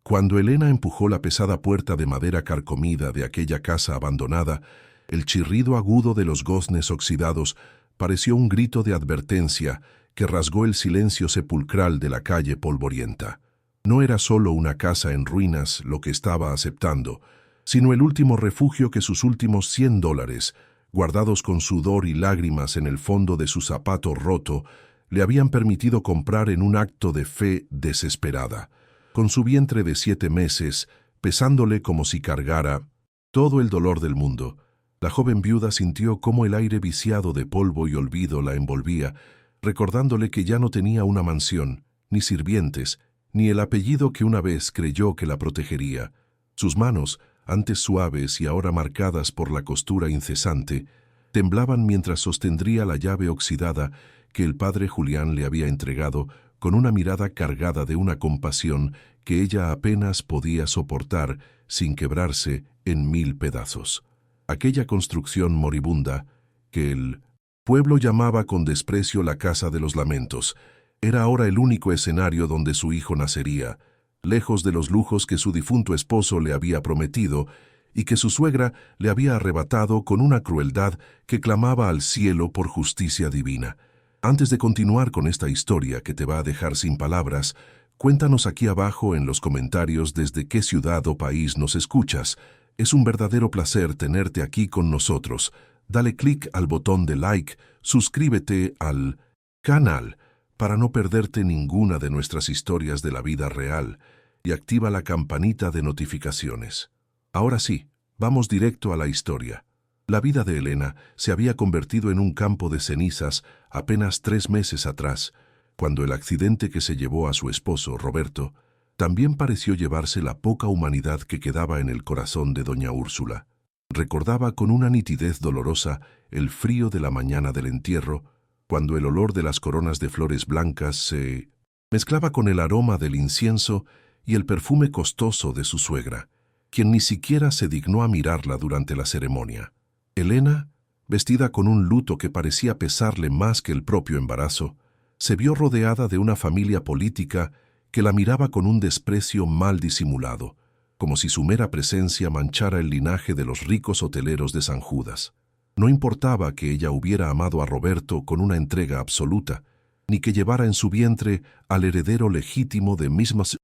Cuando Elena empujó la pesada puerta de madera carcomida de aquella casa abandonada, el chirrido agudo de los goznes oxidados pareció un grito de advertencia que rasgó el silencio sepulcral de la calle polvorienta. No era solo una casa en ruinas lo que estaba aceptando, sino el último refugio que sus últimos $100, guardados con sudor y lágrimas en el fondo de su zapato roto, le habían permitido comprar en un acto de fe desesperada. Con su vientre de 7 meses, pesándole como si cargara todo el dolor del mundo, la joven viuda sintió cómo el aire viciado de polvo y olvido la envolvía, recordándole que ya no tenía una mansión, ni sirvientes, ni el apellido que una vez creyó que la protegería. Sus manos, antes suaves y ahora marcadas por la costura incesante, temblaban mientras sostendría la llave oxidada que el padre Julián le había entregado con una mirada cargada de una compasión que ella apenas podía soportar sin quebrarse en 1000 pedazos. Aquella construcción moribunda, que el pueblo llamaba con desprecio la Casa de los Lamentos, era ahora el único escenario donde su hijo nacería, lejos de los lujos que su difunto esposo le había prometido y que su suegra le había arrebatado con una crueldad que clamaba al cielo por justicia divina. Antes de continuar con esta historia que te va a dejar sin palabras, cuéntanos aquí abajo en los comentarios desde qué ciudad o país nos escuchas. Es un verdadero placer tenerte aquí con nosotros. Dale clic al botón de like, suscríbete al canal para no perderte ninguna de nuestras historias de la vida real y activa la campanita de notificaciones. Ahora sí, vamos directo a la historia. La vida de Elena se había convertido en un campo de cenizas apenas 3 meses atrás, cuando el accidente que se llevó a su esposo, Roberto, también pareció llevarse la poca humanidad que quedaba en el corazón de doña Úrsula. Recordaba con una nitidez dolorosa el frío de la mañana del entierro, cuando el olor de las coronas de flores blancas se mezclaba con el aroma del incienso y el perfume costoso de su suegra, quien ni siquiera se dignó a mirarla durante la ceremonia. Elena, vestida con un luto que parecía pesarle más que el propio embarazo, se vio rodeada de una familia política que la miraba con un desprecio mal disimulado, como si su mera presencia manchara el linaje de los ricos hoteleros de San Judas. No importaba que ella hubiera amado a Roberto con una entrega absoluta, ni que llevara en su vientre al heredero legítimo de mismas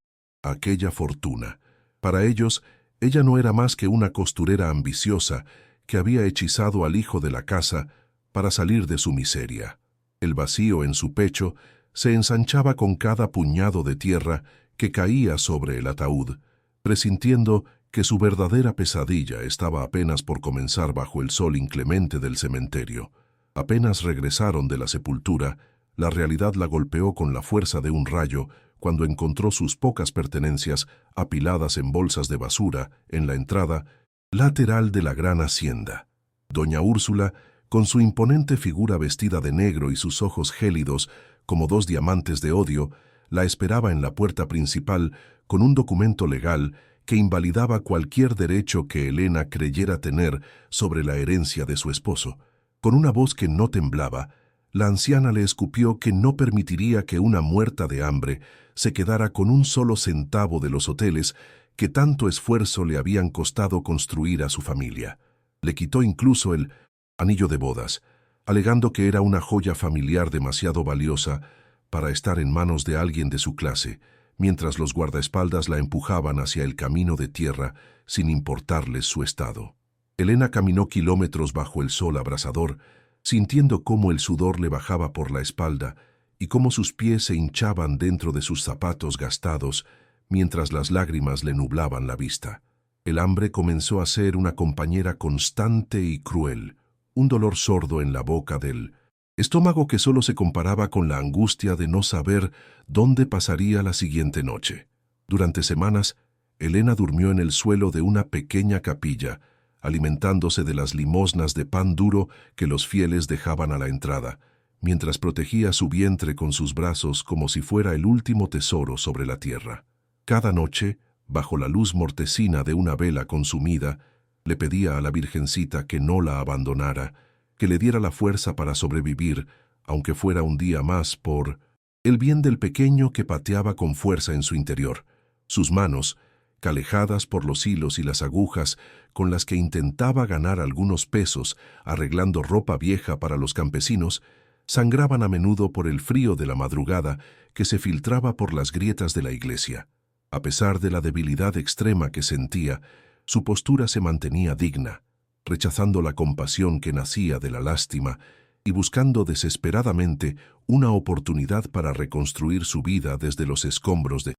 aquella fortuna. Para ellos, ella no era más que una costurera ambiciosa que había hechizado al hijo de la casa para salir de su miseria. El vacío en su pecho se ensanchaba con cada puñado de tierra que caía sobre el ataúd, presintiendo que su verdadera pesadilla estaba apenas por comenzar bajo el sol inclemente del cementerio. Apenas regresaron de la sepultura, la realidad la golpeó con la fuerza de un rayo cuando encontró sus pocas pertenencias apiladas en bolsas de basura en la entrada lateral de la gran hacienda. Doña Úrsula, con su imponente figura vestida de negro y sus ojos gélidos como 2 diamantes de odio, la esperaba en la puerta principal con un documento legal que invalidaba cualquier derecho que Elena creyera tener sobre la herencia de su esposo. Con una voz que no temblaba, la anciana le escupió que no permitiría que una muerta de hambre se quedara con un solo centavo de los hoteles que tanto esfuerzo le habían costado construir a su familia. Le quitó incluso el anillo de bodas, alegando que era una joya familiar demasiado valiosa para estar en manos de alguien de su clase, mientras los guardaespaldas la empujaban hacia el camino de tierra sin importarles su estado. Elena caminó kilómetros bajo el sol abrasador, sintiendo cómo el sudor le bajaba por la espalda y cómo sus pies se hinchaban dentro de sus zapatos gastados, mientras las lágrimas le nublaban la vista. El hambre comenzó a ser una compañera constante y cruel, un dolor sordo en la boca del estómago que solo se comparaba con la angustia de no saber dónde pasaría la siguiente noche. Durante semanas, Elena durmió en el suelo de una pequeña capilla, alimentándose de las limosnas de pan duro que los fieles dejaban a la entrada, mientras protegía su vientre con sus brazos como si fuera el último tesoro sobre la tierra. Cada noche, bajo la luz mortecina de una vela consumida, le pedía a la Virgencita que no la abandonara, que le diera la fuerza para sobrevivir, aunque fuera un día más, por el bien del pequeño que pateaba con fuerza en su interior. Sus manos, calejadas por los hilos y las agujas con las que intentaba ganar algunos pesos arreglando ropa vieja para los campesinos, sangraban a menudo por el frío de la madrugada que se filtraba por las grietas de la iglesia. A pesar de la debilidad extrema que sentía, su postura se mantenía digna, rechazando la compasión que nacía de la lástima y buscando desesperadamente una oportunidad para reconstruir su vida desde los escombros de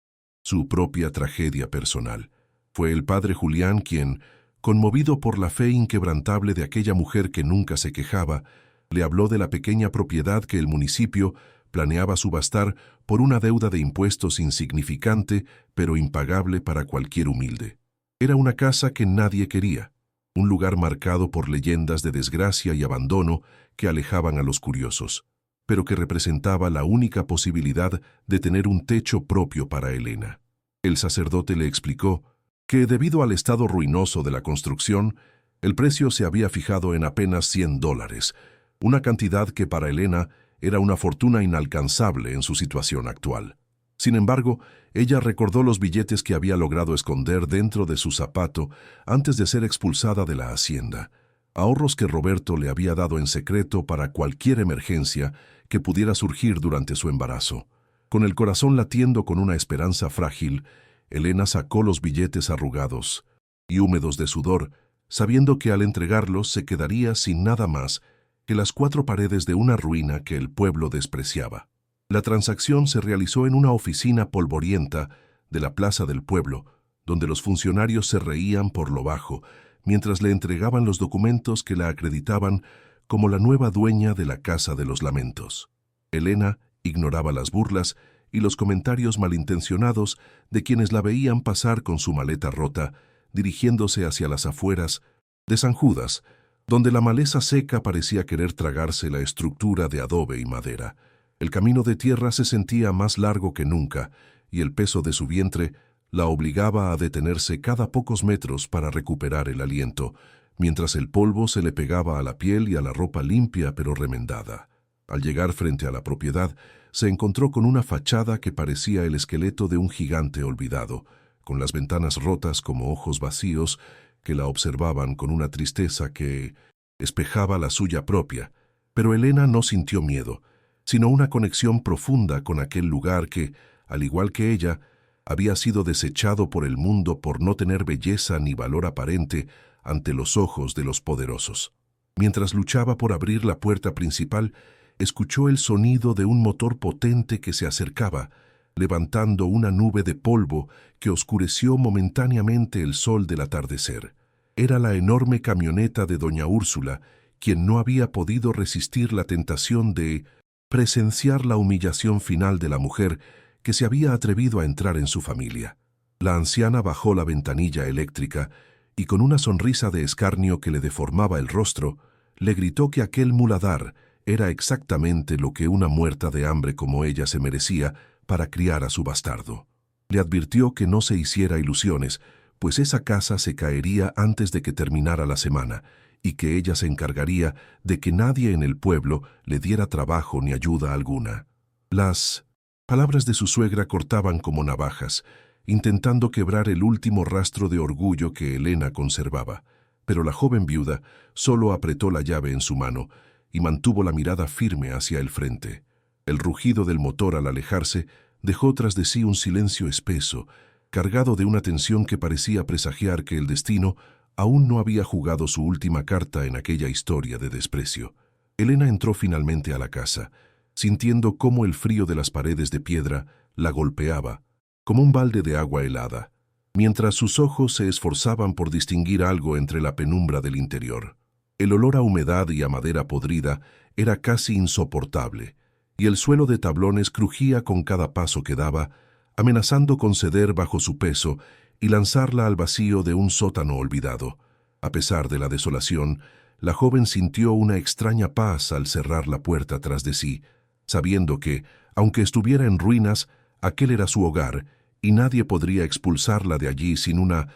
su propia tragedia personal. Fue el padre Julián quien, conmovido por la fe inquebrantable de aquella mujer que nunca se quejaba, le habló de la pequeña propiedad que el municipio planeaba subastar por una deuda de impuestos insignificante pero impagable para cualquier humilde. Era una casa que nadie quería, un lugar marcado por leyendas de desgracia y abandono que alejaban a los curiosos, pero que representaba la única posibilidad de tener un techo propio para Elena. El sacerdote le explicó que, debido al estado ruinoso de la construcción, el precio se había fijado en apenas $100, una cantidad que para Elena era una fortuna inalcanzable en su situación actual. Sin embargo, ella recordó los billetes que había logrado esconder dentro de su zapato antes de ser expulsada de la hacienda, ahorros que Roberto le había dado en secreto para cualquier emergencia que pudiera surgir durante su embarazo. Con el corazón latiendo con una esperanza frágil, Elena sacó los billetes arrugados y húmedos de sudor, sabiendo que al entregarlos se quedaría sin nada más que las 4 paredes de una ruina que el pueblo despreciaba. La transacción se realizó en una oficina polvorienta de la plaza del pueblo, donde los funcionarios se reían por lo bajo, mientras le entregaban los documentos que la acreditaban como la nueva dueña de la Casa de los Lamentos. Elena ignoraba las burlas y los comentarios malintencionados de quienes la veían pasar con su maleta rota, dirigiéndose hacia las afueras de San Judas, donde la maleza seca parecía querer tragarse la estructura de adobe y madera. El camino de tierra se sentía más largo que nunca, y el peso de su vientre la obligaba a detenerse cada pocos metros para recuperar el aliento, mientras el polvo se le pegaba a la piel y a la ropa limpia pero remendada. Al llegar frente a la propiedad, se encontró con una fachada que parecía el esqueleto de un gigante olvidado, con las ventanas rotas como ojos vacíos que la observaban con una tristeza que espejaba la suya propia. Pero Elena no sintió miedo, sino una conexión profunda con aquel lugar que, al igual que ella, había sido desechado por el mundo por no tener belleza ni valor aparente ante los ojos de los poderosos. Mientras luchaba por abrir la puerta principal, escuchó el sonido de un motor potente que se acercaba, levantando una nube de polvo que oscureció momentáneamente el sol del atardecer. Era la enorme camioneta de doña Úrsula, quien no había podido resistir la tentación de presenciar la humillación final de la mujer que se había atrevido a entrar en su familia. La anciana bajó la ventanilla eléctrica y, con una sonrisa de escarnio que le deformaba el rostro, le gritó que aquel muladar era exactamente lo que una muerta de hambre como ella se merecía para criar a su bastardo. Le advirtió que no se hiciera ilusiones, pues esa casa se caería antes de que terminara la semana, y que ella se encargaría de que nadie en el pueblo le diera trabajo ni ayuda alguna. Las palabras de su suegra cortaban como navajas, intentando quebrar el último rastro de orgullo que Elena conservaba, pero la joven viuda solo apretó la llave en su mano y mantuvo la mirada firme hacia el frente. El rugido del motor al alejarse dejó tras de sí un silencio espeso, cargado de una tensión que parecía presagiar que el destino aún no había jugado su última carta en aquella historia de desprecio. Elena entró finalmente a la casa, sintiendo cómo el frío de las paredes de piedra la golpeaba, como un balde de agua helada, mientras sus ojos se esforzaban por distinguir algo entre la penumbra del interior. El olor a humedad y a madera podrida era casi insoportable, y el suelo de tablones crujía con cada paso que daba, amenazando con ceder bajo su peso y lanzarla al vacío de un sótano olvidado. A pesar de la desolación, la joven sintió una extraña paz al cerrar la puerta tras de sí, sabiendo que, aunque estuviera en ruinas, aquel era su hogar y nadie podría expulsarla de allí sin una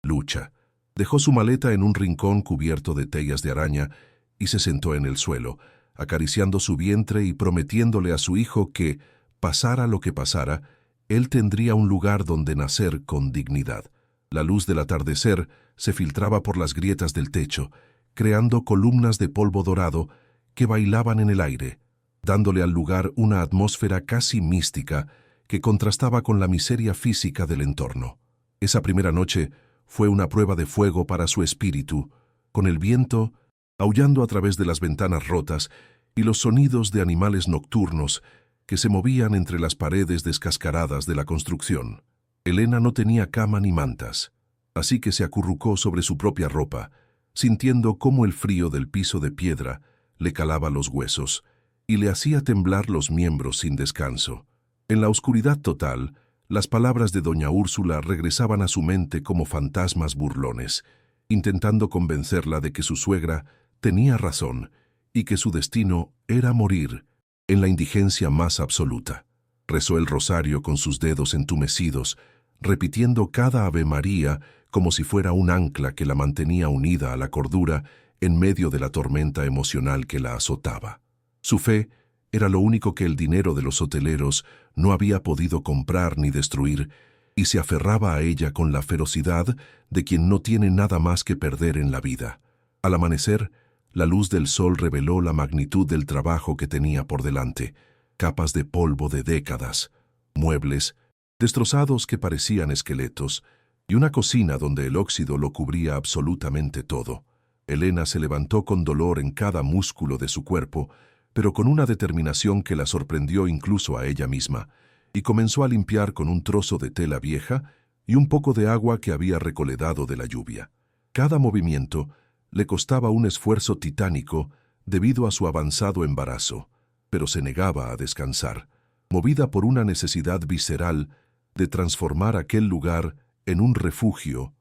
lucha. Dejó su maleta en un rincón cubierto de tellas de araña y se sentó en el suelo, acariciando su vientre y prometiéndole a su hijo que, pasara lo que pasara, él tendría un lugar donde nacer con dignidad. La luz del atardecer se filtraba por las grietas del techo, creando columnas de polvo dorado que bailaban en el aire, dándole al lugar una atmósfera casi mística que contrastaba con la miseria física del entorno. Esa primera noche fue una prueba de fuego para su espíritu, con el viento aullando a través de las ventanas rotas y los sonidos de animales nocturnos que se movían entre las paredes descascaradas de la construcción. Elena no tenía cama ni mantas, así que se acurrucó sobre su propia ropa, sintiendo cómo el frío del piso de piedra le calaba los huesos y le hacía temblar los miembros sin descanso. En la oscuridad total, las palabras de doña Úrsula regresaban a su mente como fantasmas burlones, intentando convencerla de que su suegra tenía razón y que su destino era morir en la indigencia más absoluta. Rezó el rosario con sus dedos entumecidos, repitiendo cada Ave María como si fuera un ancla que la mantenía unida a la cordura en medio de la tormenta emocional que la azotaba. Su fe era lo único que el dinero de los hoteleros no había podido comprar ni destruir, y se aferraba a ella con la ferocidad de quien no tiene nada más que perder en la vida. Al amanecer, la luz del sol reveló la magnitud del trabajo que tenía por delante: capas de polvo de décadas, muebles destrozados que parecían esqueletos, y una cocina donde el óxido lo cubría absolutamente todo. Elena se levantó con dolor en cada músculo de su cuerpo, pero con una determinación que la sorprendió incluso a ella misma, y comenzó a limpiar con un trozo de tela vieja y un poco de agua que había recoledado de la lluvia. Cada movimiento le costaba un esfuerzo titánico debido a su avanzado embarazo, pero se negaba a descansar, movida por una necesidad visceral de transformar aquel lugar en un refugio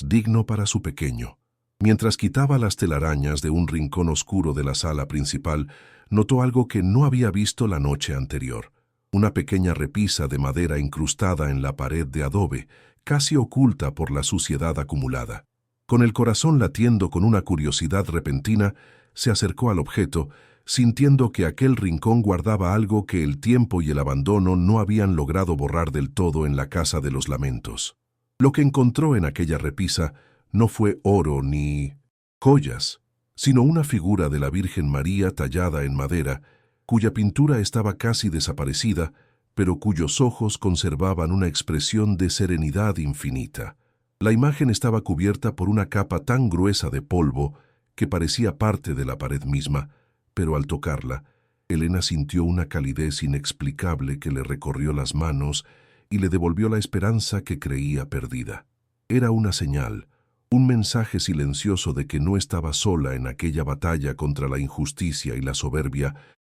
digno para su pequeño. Mientras quitaba las telarañas de un rincón oscuro de la sala principal, notó algo que no había visto la noche anterior: una pequeña repisa de madera incrustada en la pared de adobe, casi oculta por la suciedad acumulada. Con el corazón latiendo con una curiosidad repentina, se acercó al objeto, sintiendo que aquel rincón guardaba algo que el tiempo y el abandono no habían logrado borrar del todo en la casa de los lamentos. Lo que encontró en aquella repisa no fue oro ni joyas, sino una figura de la Virgen María tallada en madera, cuya pintura estaba casi desaparecida, pero cuyos ojos conservaban una expresión de serenidad infinita. La imagen estaba cubierta por una capa tan gruesa de polvo que parecía parte de la pared misma, pero al tocarla, Elena sintió una calidez inexplicable que le recorrió las manos y le devolvió la esperanza que creía perdida. Era una señal, un mensaje silencioso de que no estaba sola en aquella batalla contra la injusticia y la soberbia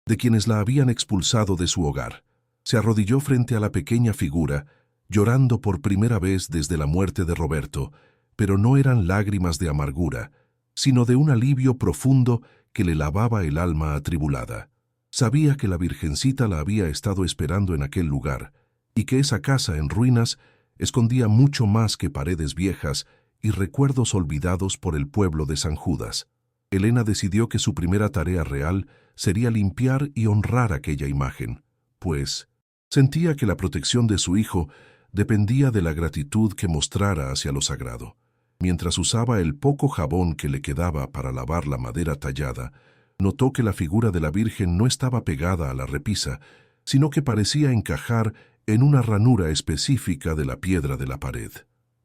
de quienes la habían expulsado de su hogar. Se arrodilló frente a la pequeña figura, llorando por primera vez desde la muerte de Roberto, pero no eran lágrimas de amargura, sino de un alivio profundo que le lavaba el alma atribulada. Sabía que la Virgencita la había estado esperando en aquel lugar, y que esa casa en ruinas escondía mucho más que paredes viejas y recuerdos olvidados por el pueblo de San Judas. Elena decidió que su primera tarea real sería limpiar y honrar aquella imagen, pues sentía que la protección de su hijo dependía de la gratitud que mostrara hacia lo sagrado. Mientras usaba el poco jabón que le quedaba para lavar la madera tallada, notó que la figura de la Virgen no estaba pegada a la repisa, sino que parecía encajar en una ranura específica de la piedra de la pared.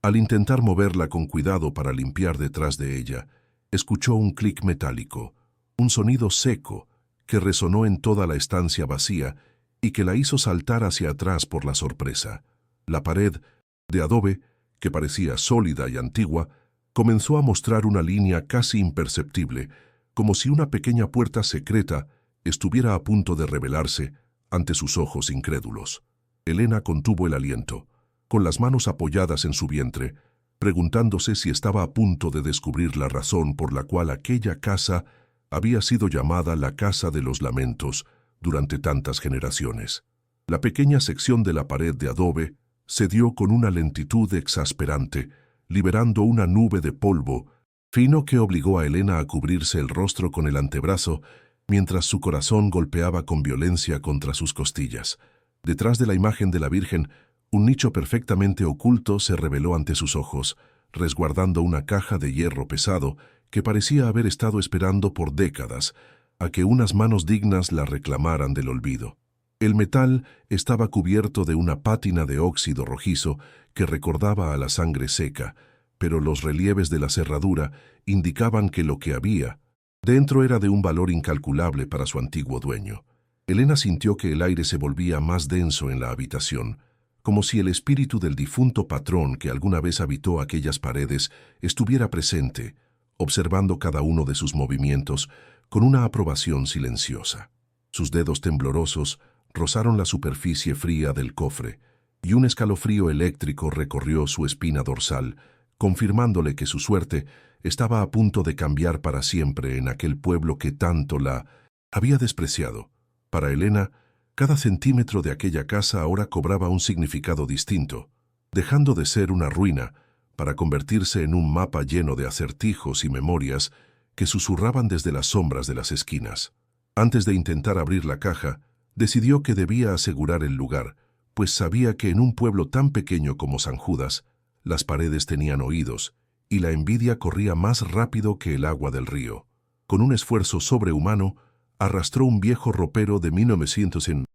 Al intentar moverla con cuidado para limpiar detrás de ella, escuchó un clic metálico, un sonido seco que resonó en toda la estancia vacía y que la hizo saltar hacia atrás por la sorpresa. La pared, de adobe, que parecía sólida y antigua, comenzó a mostrar una línea casi imperceptible, como si una pequeña puerta secreta estuviera a punto de revelarse ante sus ojos incrédulos. Elena contuvo el aliento, con las manos apoyadas en su vientre, preguntándose si estaba a punto de descubrir la razón por la cual aquella casa había sido llamada la Casa de los Lamentos durante tantas generaciones. La pequeña sección de la pared de adobe cedió con una lentitud exasperante, liberando una nube de polvo fino que obligó a Elena a cubrirse el rostro con el antebrazo mientras su corazón golpeaba con violencia contra sus costillas. Detrás de la imagen de la Virgen, Un nicho perfectamente oculto se reveló ante sus ojos, resguardando una caja de hierro pesado que parecía haber estado esperando por décadas a que unas manos dignas la reclamaran del olvido. El metal estaba cubierto de una pátina de óxido rojizo que recordaba a la sangre seca, pero los relieves de la cerradura indicaban que lo que había dentro era de un valor incalculable para su antiguo dueño. Elena sintió que el aire se volvía más denso en la habitación, como si el espíritu del difunto patrón que alguna vez habitó aquellas paredes estuviera presente, observando cada uno de sus movimientos con una aprobación silenciosa. Sus dedos temblorosos rozaron la superficie fría del cofre, y un escalofrío eléctrico recorrió su espina dorsal, confirmándole que su suerte estaba a punto de cambiar para siempre en aquel pueblo que tanto la había despreciado. Para Elena, cada centímetro de aquella casa ahora cobraba un significado distinto, dejando de ser una ruina para convertirse en un mapa lleno de acertijos y memorias que susurraban desde las sombras de las esquinas. Antes de intentar abrir la caja, decidió que debía asegurar el lugar, pues sabía que en un pueblo tan pequeño como San Judas, las paredes tenían oídos y la envidia corría más rápido que el agua del río. Con un esfuerzo sobrehumano, arrastró un viejo ropero de 1900 en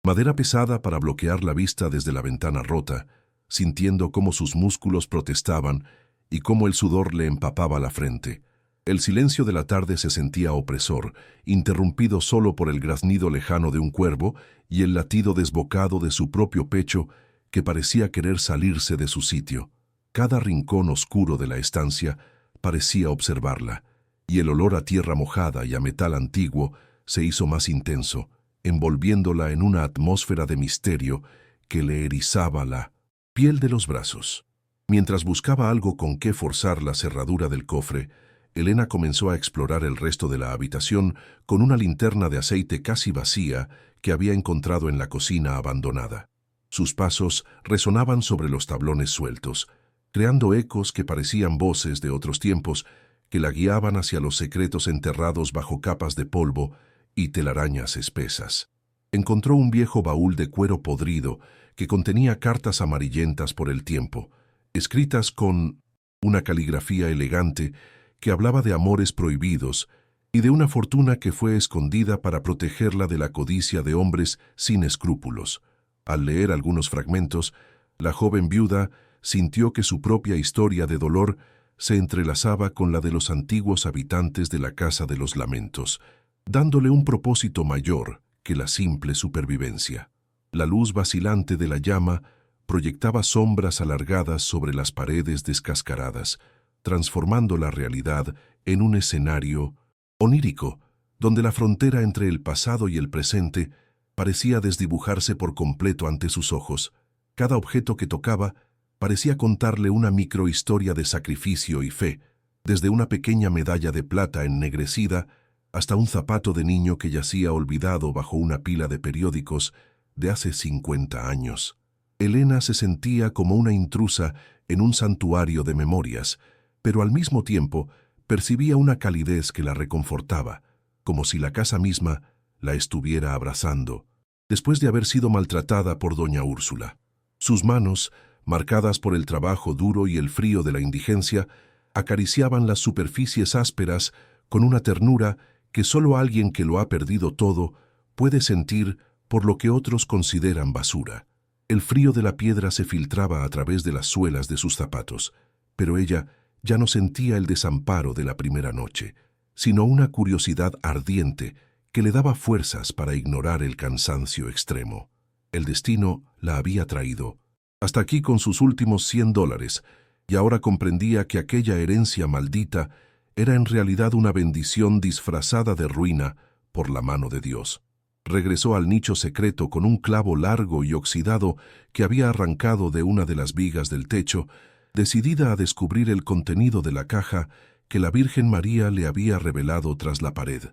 madera pesada para bloquear la vista desde la ventana rota, sintiendo cómo sus músculos protestaban y cómo el sudor le empapaba la frente. El silencio de la tarde se sentía opresor, interrumpido solo por el graznido lejano de un cuervo y el latido desbocado de su propio pecho que parecía querer salirse de su sitio. Cada rincón oscuro de la estancia parecía observarla, y el olor a tierra mojada y a metal antiguo se hizo más intenso, envolviéndola en una atmósfera de misterio que le erizaba la piel de los brazos. Mientras buscaba algo con qué forzar la cerradura del cofre, Elena comenzó a explorar el resto de la habitación con una linterna de aceite casi vacía que había encontrado en la cocina abandonada. Sus pasos resonaban sobre los tablones sueltos, creando ecos que parecían voces de otros tiempos que la guiaban hacia los secretos enterrados bajo capas de polvo y telarañas espesas. Encontró un viejo baúl de cuero podrido que contenía cartas amarillentas por el tiempo, escritas con una caligrafía elegante que hablaba de amores prohibidos y de una fortuna que fue escondida para protegerla de la codicia de hombres sin escrúpulos. Al leer algunos fragmentos, la joven viuda sintió que su propia historia de dolor se entrelazaba con la de los antiguos habitantes de la Casa de los Lamentos, dándole un propósito mayor que la simple supervivencia. La luz vacilante de la llama proyectaba sombras alargadas sobre las paredes descascaradas, transformando la realidad en un escenario onírico, donde la frontera entre el pasado y el presente parecía desdibujarse por completo ante sus ojos. Cada objeto que tocaba parecía contarle una microhistoria de sacrificio y fe, desde una pequeña medalla de plata ennegrecida hasta un zapato de niño que yacía olvidado bajo una pila de periódicos de hace 50 años. Elena se sentía como una intrusa en un santuario de memorias, pero al mismo tiempo percibía una calidez que la reconfortaba, como si la casa misma la estuviera abrazando, después de haber sido maltratada por doña Úrsula. Sus manos, marcadas por el trabajo duro y el frío de la indigencia, acariciaban las superficies ásperas con una ternura que solo alguien que lo ha perdido todo puede sentir por lo que otros consideran basura. El frío de la piedra se filtraba a través de las suelas de sus zapatos, pero ella ya no sentía el desamparo de la primera noche, sino una curiosidad ardiente que le daba fuerzas para ignorar el cansancio extremo. El destino la había traído hasta aquí con sus últimos $100, y ahora comprendía que aquella herencia maldita era en realidad una bendición disfrazada de ruina por la mano de Dios. Regresó al nicho secreto con un clavo largo y oxidado que había arrancado de una de las vigas del techo, decidida a descubrir el contenido de la caja que la Virgen María le había revelado tras la pared.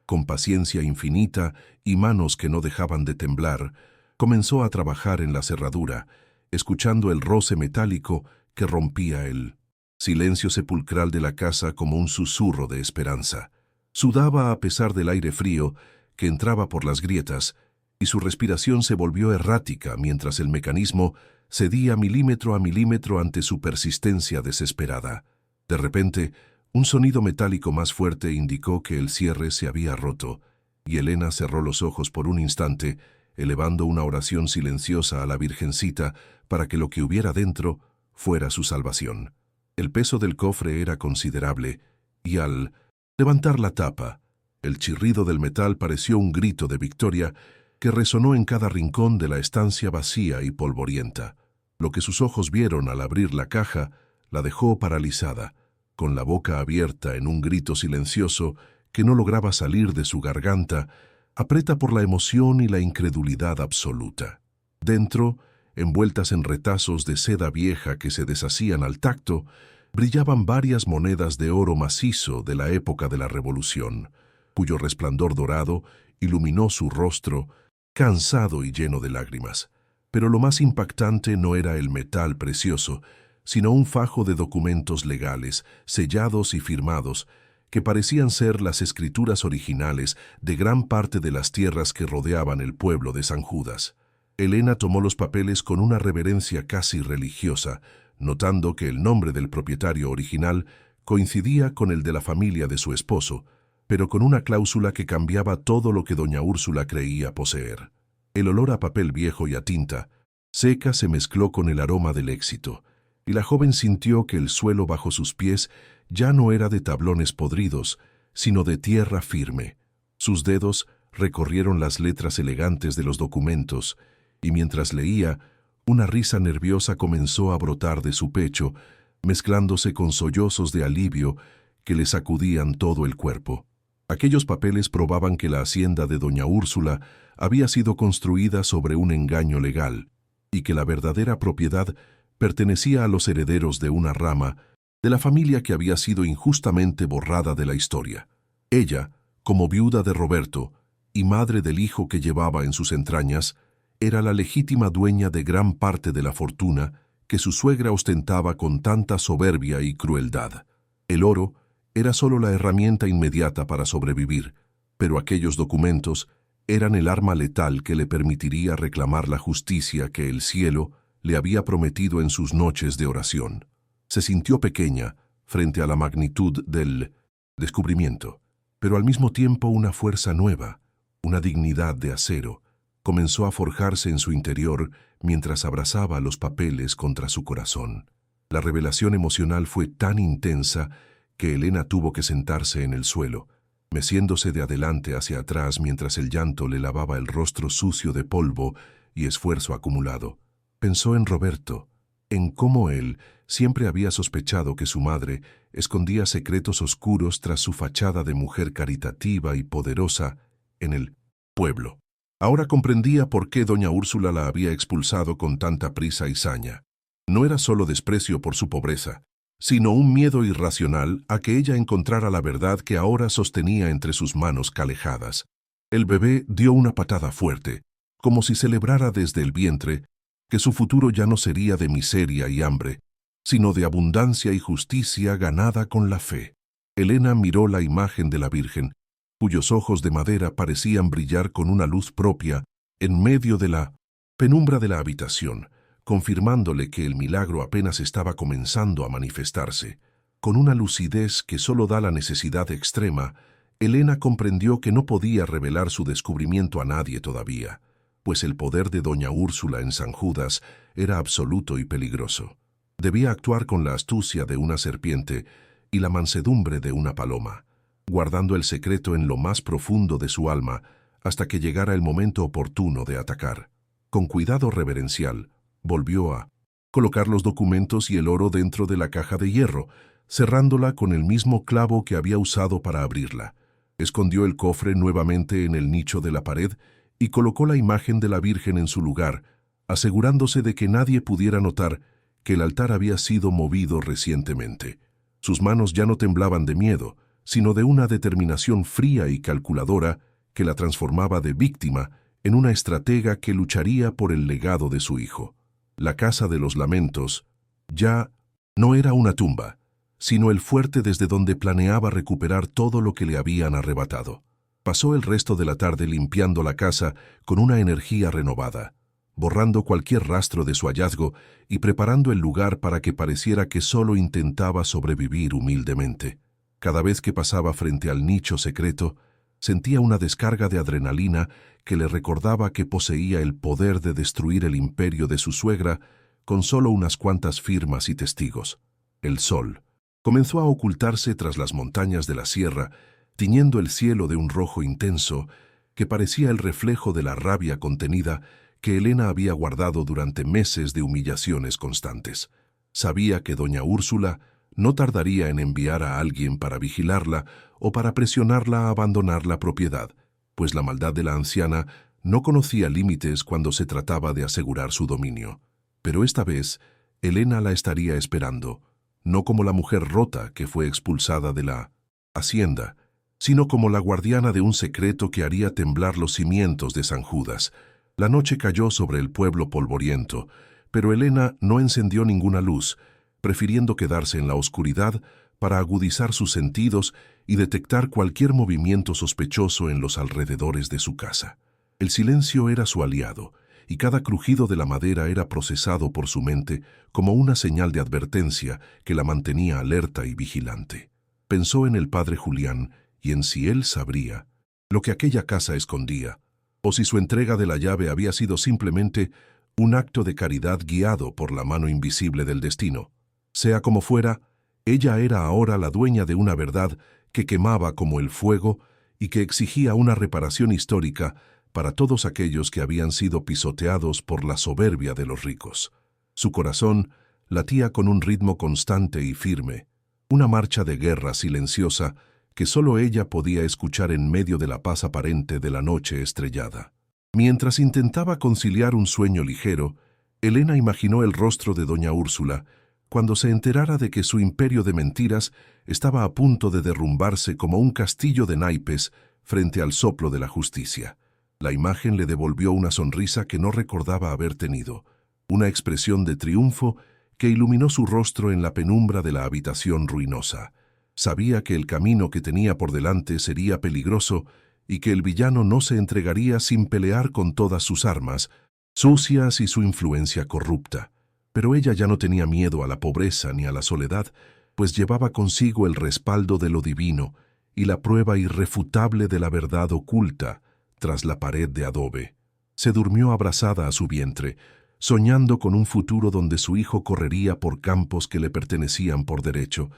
Con paciencia infinita y manos que no dejaban de temblar, comenzó a trabajar en la cerradura, escuchando el roce metálico que rompía el silencio sepulcral de la casa como un susurro de esperanza. Sudaba a pesar del aire frío que entraba por las grietas, y su respiración se volvió errática mientras el mecanismo cedía milímetro a milímetro ante su persistencia desesperada. De repente, un sonido metálico más fuerte indicó que el cierre se había roto, y Elena cerró los ojos por un instante, elevando una oración silenciosa a la Virgencita para que lo que hubiera dentro fuera su salvación. El peso del cofre era considerable, y al levantar la tapa, el chirrido del metal pareció un grito de victoria que resonó en cada rincón de la estancia vacía y polvorienta. Lo que sus ojos vieron al abrir la caja la dejó paralizada, con la boca abierta en un grito silencioso que no lograba salir de su garganta, apreta por la emoción y la incredulidad absoluta. Dentro, envueltas en retazos de seda vieja que se deshacían al tacto, brillaban varias monedas de oro macizo de la época de la Revolución, cuyo resplandor dorado iluminó su rostro, cansado y lleno de lágrimas. Pero lo más impactante no era el metal precioso, sino un fajo de documentos legales, sellados y firmados, que parecían ser las escrituras originales de gran parte de las tierras que rodeaban el pueblo de San Judas. Elena tomó los papeles con una reverencia casi religiosa, notando que el nombre del propietario original coincidía con el de la familia de su esposo, pero con una cláusula que cambiaba todo lo que doña Úrsula creía poseer. El olor a papel viejo y a tinta seca se mezcló con el aroma del éxito, y la joven sintió que el suelo bajo sus pies ya no era de tablones podridos, sino de tierra firme. Sus dedos recorrieron las letras elegantes de los documentos, y mientras leía, una risa nerviosa comenzó a brotar de su pecho, mezclándose con sollozos de alivio que le sacudían todo el cuerpo. Aquellos papeles probaban que la hacienda de doña Úrsula había sido construida sobre un engaño legal, y que la verdadera propiedad pertenecía a los herederos de una rama de la familia que había sido injustamente borrada de la historia. Ella, como viuda de Roberto y madre del hijo que llevaba en sus entrañas, era la legítima dueña de gran parte de la fortuna que su suegra ostentaba con tanta soberbia y crueldad. El oro era solo la herramienta inmediata para sobrevivir, pero aquellos documentos eran el arma letal que le permitiría reclamar la justicia que el cielo le había prometido en sus noches de oración. Se sintió pequeña frente a la magnitud del descubrimiento, pero al mismo tiempo una fuerza nueva, una dignidad de acero, comenzó a forjarse en su interior mientras abrazaba los papeles contra su corazón. La revelación emocional fue tan intensa que Elena tuvo que sentarse en el suelo, meciéndose de adelante hacia atrás mientras el llanto le lavaba el rostro sucio de polvo y esfuerzo acumulado. Pensó en Roberto, en cómo él siempre había sospechado que su madre escondía secretos oscuros tras su fachada de mujer caritativa y poderosa en el pueblo. Ahora comprendía por qué doña Úrsula la había expulsado con tanta prisa y saña. No era solo desprecio por su pobreza, sino un miedo irracional a que ella encontrara la verdad que ahora sostenía entre sus manos calejadas. El bebé dio una patada fuerte, como si celebrara desde el vientre que su futuro ya no sería de miseria y hambre, sino de abundancia y justicia ganada con la fe. Elena miró la imagen de la Virgen, cuyos ojos de madera parecían brillar con una luz propia en medio de la penumbra de la habitación, confirmándole que el milagro apenas estaba comenzando a manifestarse. Con una lucidez que solo da la necesidad extrema, Elena comprendió que no podía revelar su descubrimiento a nadie todavía, pues el poder de doña Úrsula en San Judas era absoluto y peligroso. Debía actuar con la astucia de una serpiente y la mansedumbre de una paloma, guardando el secreto en lo más profundo de su alma hasta que llegara el momento oportuno de atacar. Con cuidado reverencial, volvió a colocar los documentos y el oro dentro de la caja de hierro, cerrándola con el mismo clavo que había usado para abrirla. Escondió el cofre nuevamente en el nicho de la pared y colocó la imagen de la Virgen en su lugar, asegurándose de que nadie pudiera notar que el altar había sido movido recientemente. Sus manos ya no temblaban de miedo, sino de una determinación fría y calculadora que la transformaba de víctima en una estratega que lucharía por el legado de su hijo. La casa de los lamentos ya no era una tumba, sino el fuerte desde donde planeaba recuperar todo lo que le habían arrebatado. Pasó el resto de la tarde limpiando la casa con una energía renovada. borrando cualquier rastro de su hallazgo y preparando el lugar para que pareciera que solo intentaba sobrevivir humildemente. Cada vez que pasaba frente al nicho secreto, sentía una descarga de adrenalina que le recordaba que poseía el poder de destruir el imperio de su suegra con solo unas cuantas firmas y testigos. El sol comenzó a ocultarse tras las montañas de la sierra, tiñendo el cielo de un rojo intenso que parecía el reflejo de la rabia contenida que Elena había guardado durante meses de humillaciones constantes. Sabía que doña Úrsula no tardaría en enviar a alguien para vigilarla o para presionarla a abandonar la propiedad, pues la maldad de la anciana no conocía límites cuando se trataba de asegurar su dominio. Pero esta vez, Elena la estaría esperando, no como la mujer rota que fue expulsada de la hacienda, sino como la guardiana de un secreto que haría temblar los cimientos de San Judas. La noche cayó sobre el pueblo polvoriento, pero Elena no encendió ninguna luz, prefiriendo quedarse en la oscuridad para agudizar sus sentidos y detectar cualquier movimiento sospechoso en los alrededores de su casa. El silencio era su aliado, y cada crujido de la madera era procesado por su mente como una señal de advertencia que la mantenía alerta y vigilante. Pensó en el padre Julián y en si él sabría lo que aquella casa escondía, o si su entrega de la llave había sido simplemente un acto de caridad guiado por la mano invisible del destino. Sea como fuera, ella era ahora la dueña de una verdad que quemaba como el fuego y que exigía una reparación histórica para todos aquellos que habían sido pisoteados por la soberbia de los ricos. Su corazón latía con un ritmo constante y firme, una marcha de guerra silenciosa que solo ella podía escuchar en medio de la paz aparente de la noche estrellada. Mientras intentaba conciliar un sueño ligero, Elena imaginó el rostro de doña Úrsula cuando se enterara de que su imperio de mentiras estaba a punto de derrumbarse como un castillo de naipes frente al soplo de la justicia. La imagen le devolvió una sonrisa que no recordaba haber tenido, una expresión de triunfo que iluminó su rostro en la penumbra de la habitación ruinosa. Sabía que el camino que tenía por delante sería peligroso y que el villano no se entregaría sin pelear con todas sus armas, sucias y su influencia corrupta. Pero ella ya no tenía miedo a la pobreza ni a la soledad, pues llevaba consigo el respaldo de lo divino y la prueba irrefutable de la verdad oculta tras la pared de adobe. Se durmió abrazada a su vientre, soñando con un futuro donde su hijo correría por campos que le pertenecían por derecho,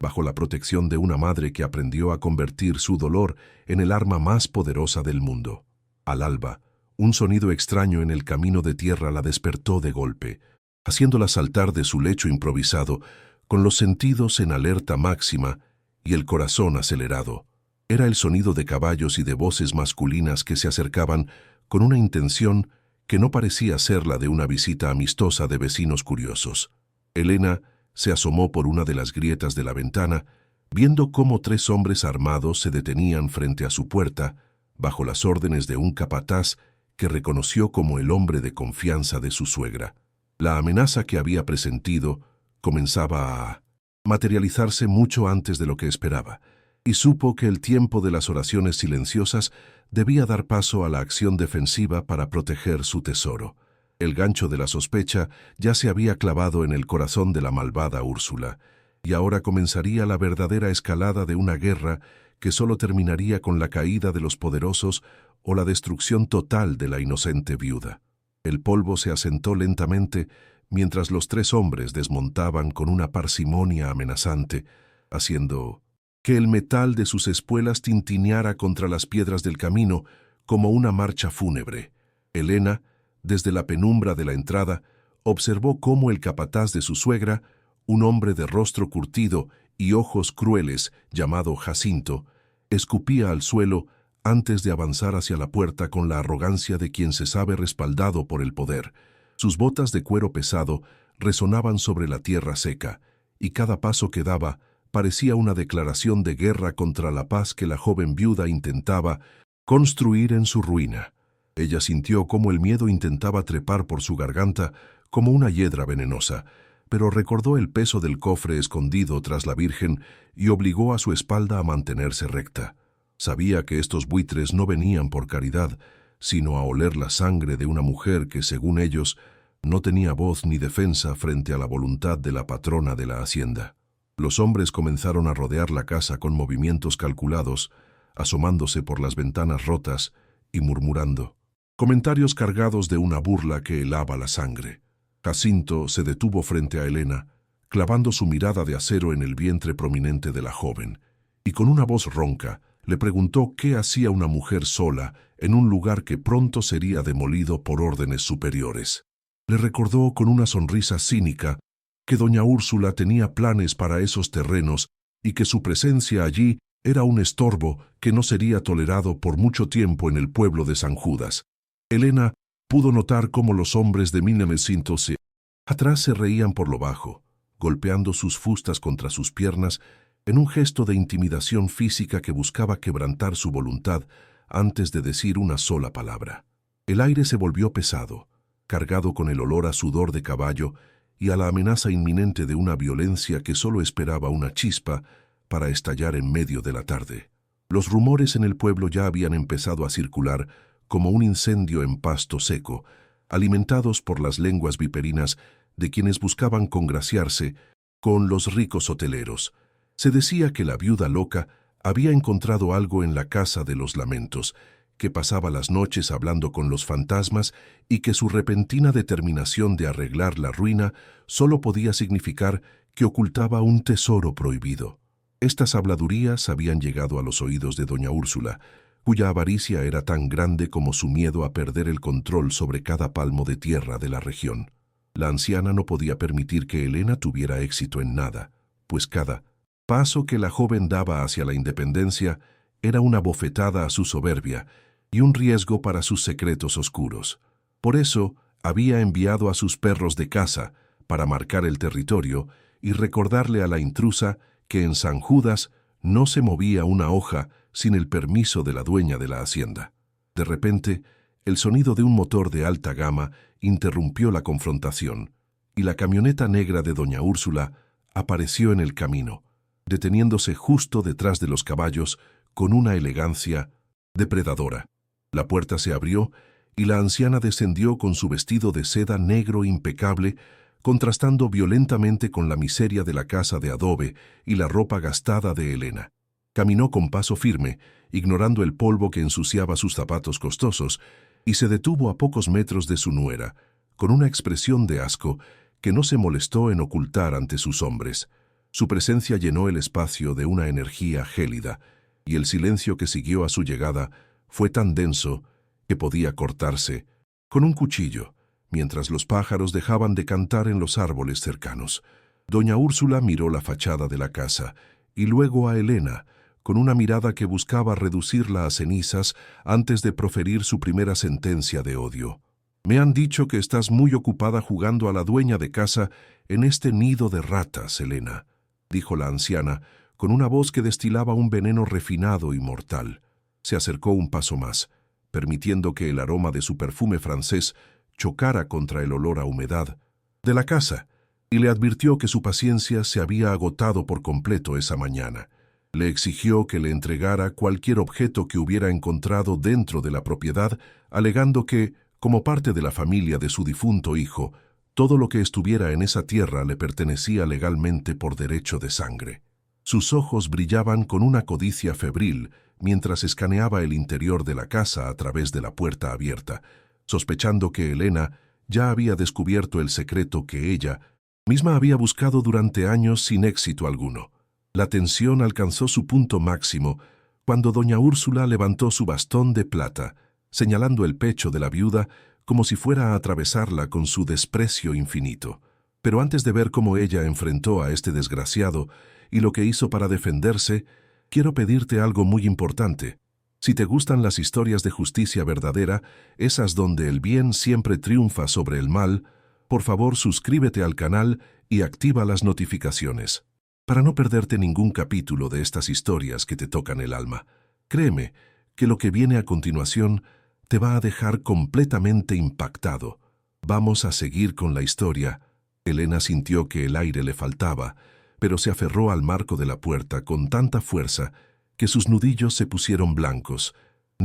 bajo la protección de una madre que aprendió a convertir su dolor en el arma más poderosa del mundo. Al alba, un sonido extraño en el camino de tierra la despertó de golpe, haciéndola saltar de su lecho improvisado, con los sentidos en alerta máxima y el corazón acelerado. Era el sonido de caballos y de voces masculinas que se acercaban con una intención que no parecía ser la de una visita amistosa de vecinos curiosos. Elena se asomó por una de las grietas de la ventana, viendo cómo 3 hombres armados se detenían frente a su puerta, bajo las órdenes de un capataz que reconoció como el hombre de confianza de su suegra. La amenaza que había presentido comenzaba a materializarse mucho antes de lo que esperaba, y supo que el tiempo de las oraciones silenciosas debía dar paso a la acción defensiva para proteger su tesoro. El gancho de la sospecha ya se había clavado en el corazón de la malvada Úrsula, y ahora comenzaría la verdadera escalada de una guerra que solo terminaría con la caída de los poderosos o la destrucción total de la inocente viuda. El polvo se asentó lentamente mientras los 3 hombres desmontaban con una parsimonia amenazante, haciendo que el metal de sus espuelas tintineara contra las piedras del camino como una marcha fúnebre. Elena, desde la penumbra de la entrada, observó cómo el capataz de su suegra, un hombre de rostro curtido y ojos crueles llamado Jacinto, escupía al suelo antes de avanzar hacia la puerta con la arrogancia de quien se sabe respaldado por el poder. Sus botas de cuero pesado resonaban sobre la tierra seca, y cada paso que daba parecía una declaración de guerra contra la paz que la joven viuda intentaba construir en su ruina. Ella sintió cómo el miedo intentaba trepar por su garganta como una hiedra venenosa, pero recordó el peso del cofre escondido tras la Virgen y obligó a su espalda a mantenerse recta. Sabía que estos buitres no venían por caridad, sino a oler la sangre de una mujer que, según ellos, no tenía voz ni defensa frente a la voluntad de la patrona de la hacienda. Los hombres comenzaron a rodear la casa con movimientos calculados, asomándose por las ventanas rotas y murmurando comentarios cargados de una burla que helaba la sangre. Jacinto se detuvo frente a Elena, clavando su mirada de acero en el vientre prominente de la joven, y con una voz ronca le preguntó qué hacía una mujer sola en un lugar que pronto sería demolido por órdenes superiores. Le recordó con una sonrisa cínica que doña Úrsula tenía planes para esos terrenos y que su presencia allí era un estorbo que no sería tolerado por mucho tiempo en el pueblo de San Judas. Elena pudo notar cómo los hombres de 1900 atrás se reían por lo bajo, golpeando sus fustas contra sus piernas en un gesto de intimidación física que buscaba quebrantar su voluntad antes de decir una sola palabra. El aire se volvió pesado, cargado con el olor a sudor de caballo y a la amenaza inminente de una violencia que solo esperaba una chispa para estallar en medio de la tarde. Los rumores en el pueblo ya habían empezado a circular como un incendio en pasto seco, alimentados por las lenguas viperinas de quienes buscaban congraciarse con los ricos hoteleros. Se decía que la viuda loca había encontrado algo en la casa de los lamentos, que pasaba las noches hablando con los fantasmas y que su repentina determinación de arreglar la ruina solo podía significar que ocultaba un tesoro prohibido. Estas habladurías habían llegado a los oídos de doña Úrsula, cuya avaricia era tan grande como su miedo a perder el control sobre cada palmo de tierra de la región. La anciana no podía permitir que Elena tuviera éxito en nada, pues cada paso que la joven daba hacia la independencia era una bofetada a su soberbia y un riesgo para sus secretos oscuros. Por eso había enviado a sus perros de caza para marcar el territorio y recordarle a la intrusa que en San Judas no se movía una hoja sin el permiso de la dueña de la hacienda. De repente, el sonido de un motor de alta gama interrumpió la confrontación, y la camioneta negra de doña Úrsula apareció en el camino, deteniéndose justo detrás de los caballos con una elegancia depredadora. La puerta se abrió y la anciana descendió con su vestido de seda negro impecable, contrastando violentamente con la miseria de la casa de adobe y la ropa gastada de Elena. Caminó con paso firme, ignorando el polvo que ensuciaba sus zapatos costosos, y se detuvo a pocos metros de su nuera, con una expresión de asco que no se molestó en ocultar ante sus hombres. Su presencia llenó el espacio de una energía gélida, y el silencio que siguió a su llegada fue tan denso que podía cortarse con un cuchillo, mientras los pájaros dejaban de cantar en los árboles cercanos. Doña Úrsula miró la fachada de la casa, y luego a Elena, con una mirada que buscaba reducirla a cenizas antes de proferir su primera sentencia de odio. «Me han dicho que estás muy ocupada jugando a la dueña de casa en este nido de ratas, Elena», dijo la anciana, con una voz que destilaba un veneno refinado y mortal. Se acercó un paso más, permitiendo que el aroma de su perfume francés chocara contra el olor a humedad de la casa, y le advirtió que su paciencia se había agotado por completo esa mañana. Le exigió que le entregara cualquier objeto que hubiera encontrado dentro de la propiedad, alegando que, como parte de la familia de su difunto hijo, todo lo que estuviera en esa tierra le pertenecía legalmente por derecho de sangre. Sus ojos brillaban con una codicia febril mientras escaneaba el interior de la casa a través de la puerta abierta, sospechando que Elena ya había descubierto el secreto que ella misma había buscado durante años sin éxito alguno. La tensión alcanzó su punto máximo cuando doña Úrsula levantó su bastón de plata, señalando el pecho de la viuda como si fuera a atravesarla con su desprecio infinito. Pero antes de ver cómo ella enfrentó a este desgraciado y lo que hizo para defenderse, quiero pedirte algo muy importante. Si te gustan las historias de justicia verdadera, esas donde el bien siempre triunfa sobre el mal, por favor suscríbete al canal y activa las notificaciones, para no perderte ningún capítulo de estas historias que te tocan el alma. Créeme que lo que viene a continuación te va a dejar completamente impactado. Vamos a seguir con la historia. Elena sintió que el aire le faltaba, pero se aferró al marco de la puerta con tanta fuerza que sus nudillos se pusieron blancos,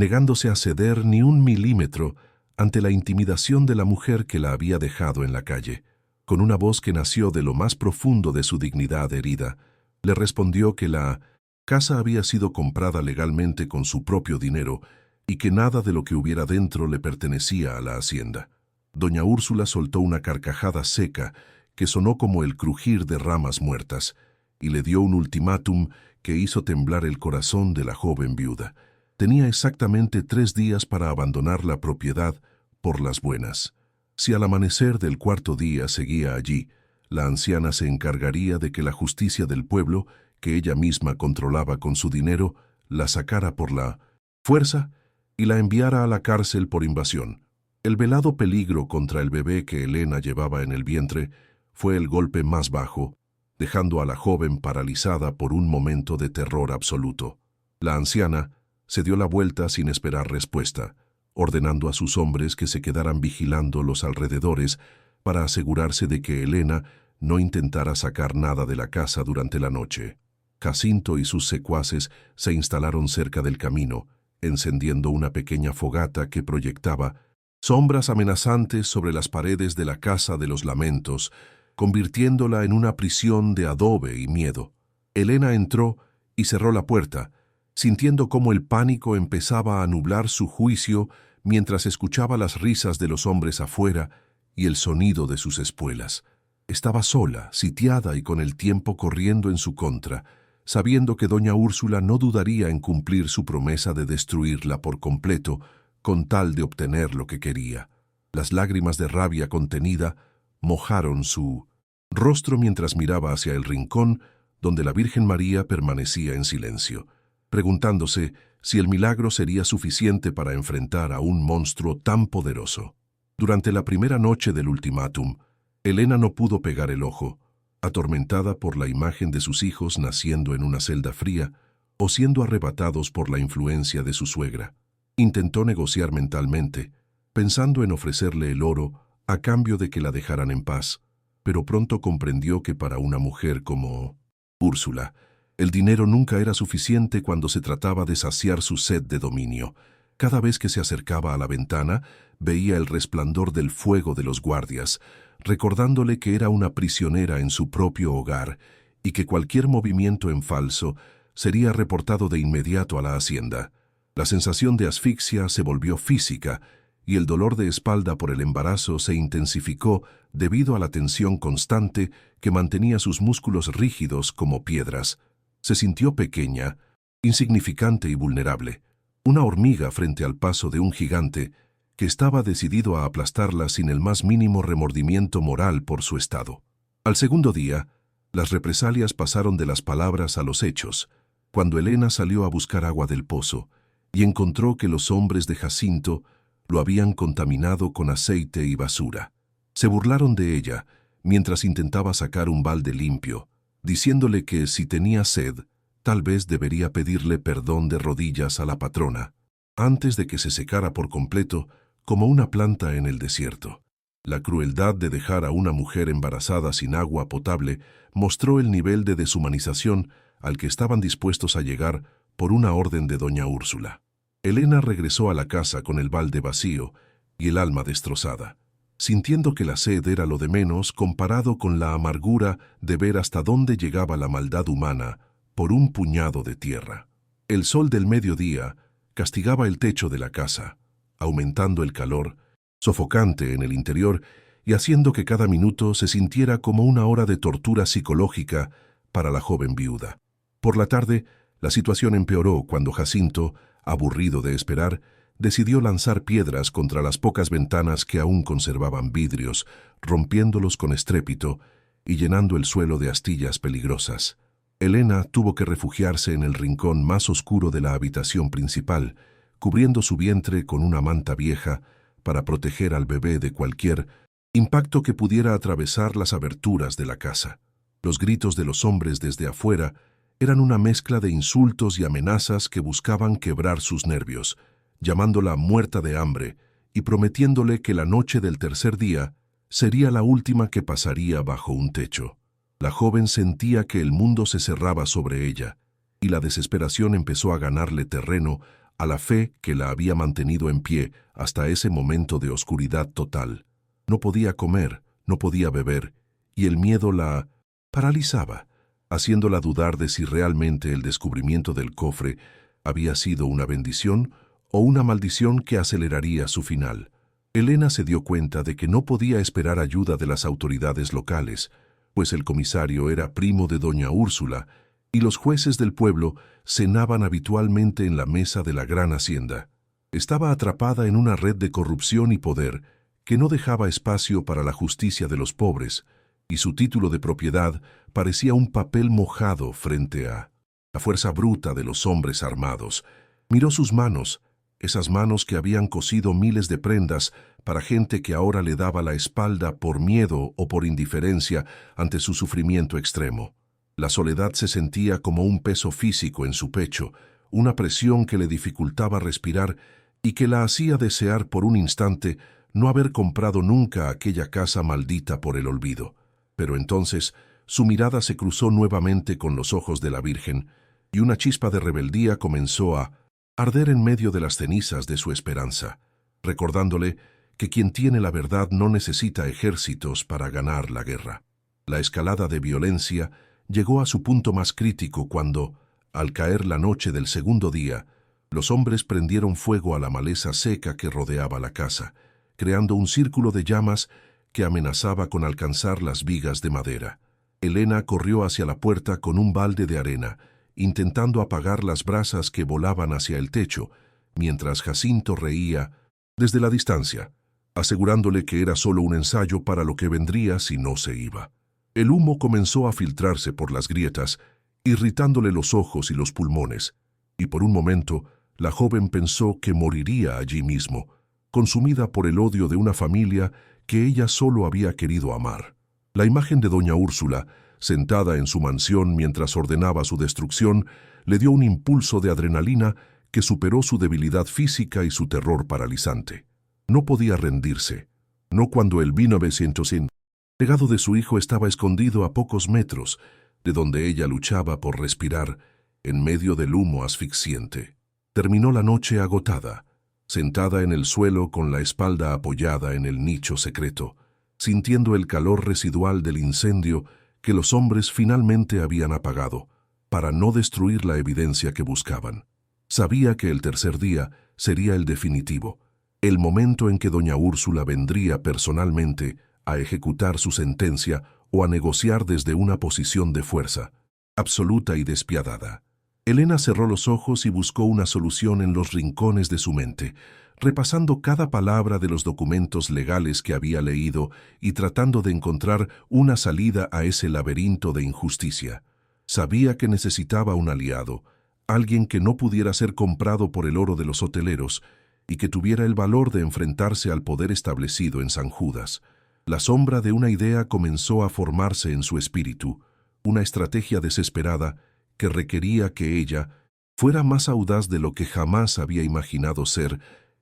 negándose a ceder ni un milímetro ante la intimidación de la mujer que la había dejado en la calle. Con una voz que nació de lo más profundo de su dignidad herida, le respondió que la casa había sido comprada legalmente con su propio dinero y que nada de lo que hubiera dentro le pertenecía a la hacienda. Doña Úrsula soltó una carcajada seca que sonó como el crujir de ramas muertas y le dio un ultimátum que hizo temblar el corazón de la joven viuda. Tenía exactamente 3 días para abandonar la propiedad por las buenas. Si al amanecer del 4.º día seguía allí, la anciana se encargaría de que la justicia del pueblo, que ella misma controlaba con su dinero, la sacara por la fuerza y la enviara a la cárcel por invasión. El velado peligro contra el bebé que Elena llevaba en el vientre fue el golpe más bajo, dejando a la joven paralizada por un momento de terror absoluto. La anciana se dio la vuelta sin esperar respuesta, ordenando a sus hombres que se quedaran vigilando los alrededores para asegurarse de que Elena no intentara sacar nada de la casa durante la noche. Jacinto y sus secuaces se instalaron cerca del camino, encendiendo una pequeña fogata que proyectaba sombras amenazantes sobre las paredes de la Casa de los Lamentos, convirtiéndola en una prisión de adobe y miedo. Elena entró y cerró la puerta, sintiendo cómo el pánico empezaba a nublar su juicio mientras escuchaba las risas de los hombres afuera y el sonido de sus espuelas. Estaba sola, sitiada y con el tiempo corriendo en su contra, sabiendo que doña Úrsula no dudaría en cumplir su promesa de destruirla por completo con tal de obtener lo que quería. Las lágrimas de rabia contenida mojaron su rostro mientras miraba hacia el rincón donde la Virgen María permanecía en silencio, preguntándose si el milagro sería suficiente para enfrentar a un monstruo tan poderoso. Durante la primera noche del ultimátum, Elena no pudo pegar el ojo, atormentada por la imagen de sus hijos naciendo en una celda fría o siendo arrebatados por la influencia de su suegra. Intentó negociar mentalmente, pensando en ofrecerle el oro a cambio de que la dejaran en paz, pero pronto comprendió que para una mujer como Úrsula, el dinero nunca era suficiente cuando se trataba de saciar su sed de dominio. Cada vez que se acercaba a la ventana, veía el resplandor del fuego de los guardias, recordándole que era una prisionera en su propio hogar y que cualquier movimiento en falso sería reportado de inmediato a la hacienda. La sensación de asfixia se volvió física y el dolor de espalda por el embarazo se intensificó debido a la tensión constante que mantenía sus músculos rígidos como piedras. Se sintió pequeña, insignificante y vulnerable, una hormiga frente al paso de un gigante que estaba decidido a aplastarla sin el más mínimo remordimiento moral por su estado. Al segundo día, las represalias pasaron de las palabras a los hechos, cuando Elena salió a buscar agua del pozo y encontró que los hombres de Jacinto lo habían contaminado con aceite y basura. Se burlaron de ella mientras intentaba sacar un balde limpio, diciéndole que si tenía sed, tal vez debería pedirle perdón de rodillas a la patrona, antes de que se secara por completo como una planta en el desierto. La crueldad de dejar a una mujer embarazada sin agua potable mostró el nivel de deshumanización al que estaban dispuestos a llegar por una orden de doña Úrsula. Elena regresó a la casa con el balde vacío y el alma destrozada, sintiendo que la sed era lo de menos comparado con la amargura de ver hasta dónde llegaba la maldad humana por un puñado de tierra. El sol del mediodía castigaba el techo de la casa, aumentando el calor, sofocante en el interior y haciendo que cada minuto se sintiera como una hora de tortura psicológica para la joven viuda. Por la tarde, la situación empeoró cuando Jacinto, aburrido de esperar, decidió lanzar piedras contra las pocas ventanas que aún conservaban vidrios, rompiéndolos con estrépito y llenando el suelo de astillas peligrosas. Elena tuvo que refugiarse en el rincón más oscuro de la habitación principal, cubriendo su vientre con una manta vieja para proteger al bebé de cualquier impacto que pudiera atravesar las aberturas de la casa. Los gritos de los hombres desde afuera eran una mezcla de insultos y amenazas que buscaban quebrar sus nervios, llamándola muerta de hambre y prometiéndole que la noche del tercer día sería la última que pasaría bajo un techo. La joven sentía que el mundo se cerraba sobre ella, y la desesperación empezó a ganarle terreno a la fe que la había mantenido en pie hasta ese momento de oscuridad total. No podía comer, no podía beber, y el miedo la paralizaba, haciéndola dudar de si realmente el descubrimiento del cofre había sido una bendición o una maldición que aceleraría su final. Elena se dio cuenta de que no podía esperar ayuda de las autoridades locales, pues el comisario era primo de doña Úrsula, y los jueces del pueblo cenaban habitualmente en la mesa de la gran hacienda. Estaba atrapada en una red de corrupción y poder que no dejaba espacio para la justicia de los pobres, y su título de propiedad parecía un papel mojado frente a la fuerza bruta de los hombres armados. Miró sus manos, esas manos que habían cosido miles de prendas para gente que ahora le daba la espalda por miedo o por indiferencia ante su sufrimiento extremo. La soledad se sentía como un peso físico en su pecho, una presión que le dificultaba respirar y que la hacía desear por un instante no haber comprado nunca aquella casa maldita por el olvido. Pero entonces su mirada se cruzó nuevamente con los ojos de la Virgen, y una chispa de rebeldía comenzó a arder en medio de las cenizas de su esperanza, recordándole que quien tiene la verdad no necesita ejércitos para ganar la guerra. La escalada de violencia llegó a su punto más crítico cuando, al caer la noche del segundo día, los hombres prendieron fuego a la maleza seca que rodeaba la casa, creando un círculo de llamas que amenazaba con alcanzar las vigas de madera. Elena corrió hacia la puerta con un balde de arena, intentando apagar las brasas que volaban hacia el techo, mientras Jacinto reía desde la distancia, asegurándole que era solo un ensayo para lo que vendría si no se iba. El humo comenzó a filtrarse por las grietas, irritándole los ojos y los pulmones, y por un momento la joven pensó que moriría allí mismo, consumida por el odio de una familia que ella solo había querido amar. La imagen de doña Úrsula, sentada en su mansión mientras ordenaba su destrucción, le dio un impulso de adrenalina que superó su debilidad física y su terror paralizante. No podía rendirse, no cuando el 1900 legado de su hijo estaba escondido a pocos metros de donde ella luchaba por respirar en medio del humo asfixiante. Terminó la noche agotada, sentada en el suelo con la espalda apoyada en el nicho secreto, sintiendo el calor residual del incendio que los hombres finalmente habían apagado, para no destruir la evidencia que buscaban. Sabía que el tercer día sería el definitivo, el momento en que doña Úrsula vendría personalmente a ejecutar su sentencia o a negociar desde una posición de fuerza, absoluta y despiadada. Elena cerró los ojos y buscó una solución en los rincones de su mente, repasando cada palabra de los documentos legales que había leído y tratando de encontrar una salida a ese laberinto de injusticia. Sabía que necesitaba un aliado, alguien que no pudiera ser comprado por el oro de los hoteleros y que tuviera el valor de enfrentarse al poder establecido en San Judas. La sombra de una idea comenzó a formarse en su espíritu, una estrategia desesperada que requería que ella fuera más audaz de lo que jamás había imaginado ser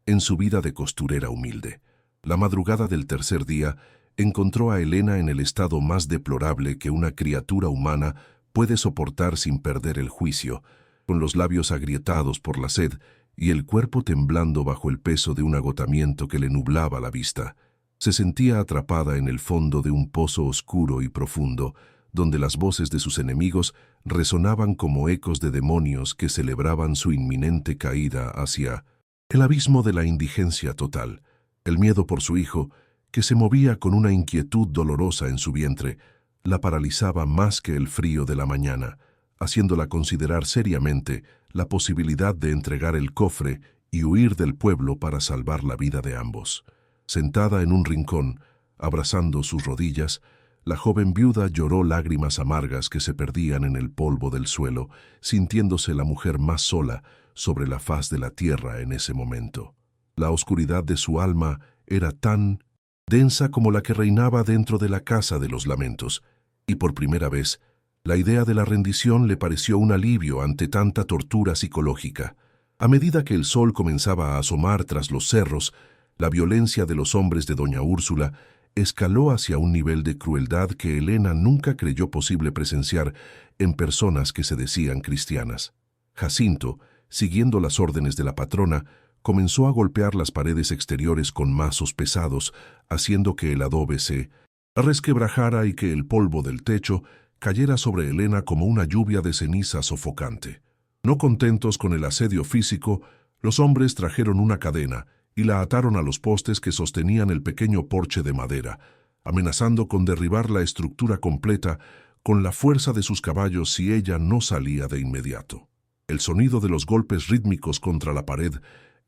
en su vida de costurera humilde. La madrugada del tercer día encontró a Elena en el estado más deplorable que una criatura humana puede soportar sin perder el juicio, con los labios agrietados por la sed y el cuerpo temblando bajo el peso de un agotamiento que le nublaba la vista. Se sentía atrapada en el fondo de un pozo oscuro y profundo, donde las voces de sus enemigos resonaban como ecos de demonios que celebraban su inminente caída hacia el abismo de la indigencia total. El miedo por su hijo, que se movía con una inquietud dolorosa en su vientre, la paralizaba más que el frío de la mañana, haciéndola considerar seriamente la posibilidad de entregar el cofre y huir del pueblo para salvar la vida de ambos. Sentada en un rincón, abrazando sus rodillas, la joven viuda lloró lágrimas amargas que se perdían en el polvo del suelo, sintiéndose la mujer más sola sobre la faz de la tierra en ese momento. La oscuridad de su alma era tan densa como la que reinaba dentro de la casa de los lamentos, y por primera vez, la idea de la rendición le pareció un alivio ante tanta tortura psicológica. A medida que el sol comenzaba a asomar tras los cerros, la violencia de los hombres de doña Úrsula escaló hacia un nivel de crueldad que Elena nunca creyó posible presenciar en personas que se decían cristianas. Jacinto, siguiendo las órdenes de la patrona, comenzó a golpear las paredes exteriores con mazos pesados, haciendo que el adobe se resquebrajara y que el polvo del techo cayera sobre Elena como una lluvia de ceniza sofocante. No contentos con el asedio físico, los hombres trajeron una cadena y la ataron a los postes que sostenían el pequeño porche de madera, amenazando con derribar la estructura completa con la fuerza de sus caballos si ella no salía de inmediato. El sonido de los golpes rítmicos contra la pared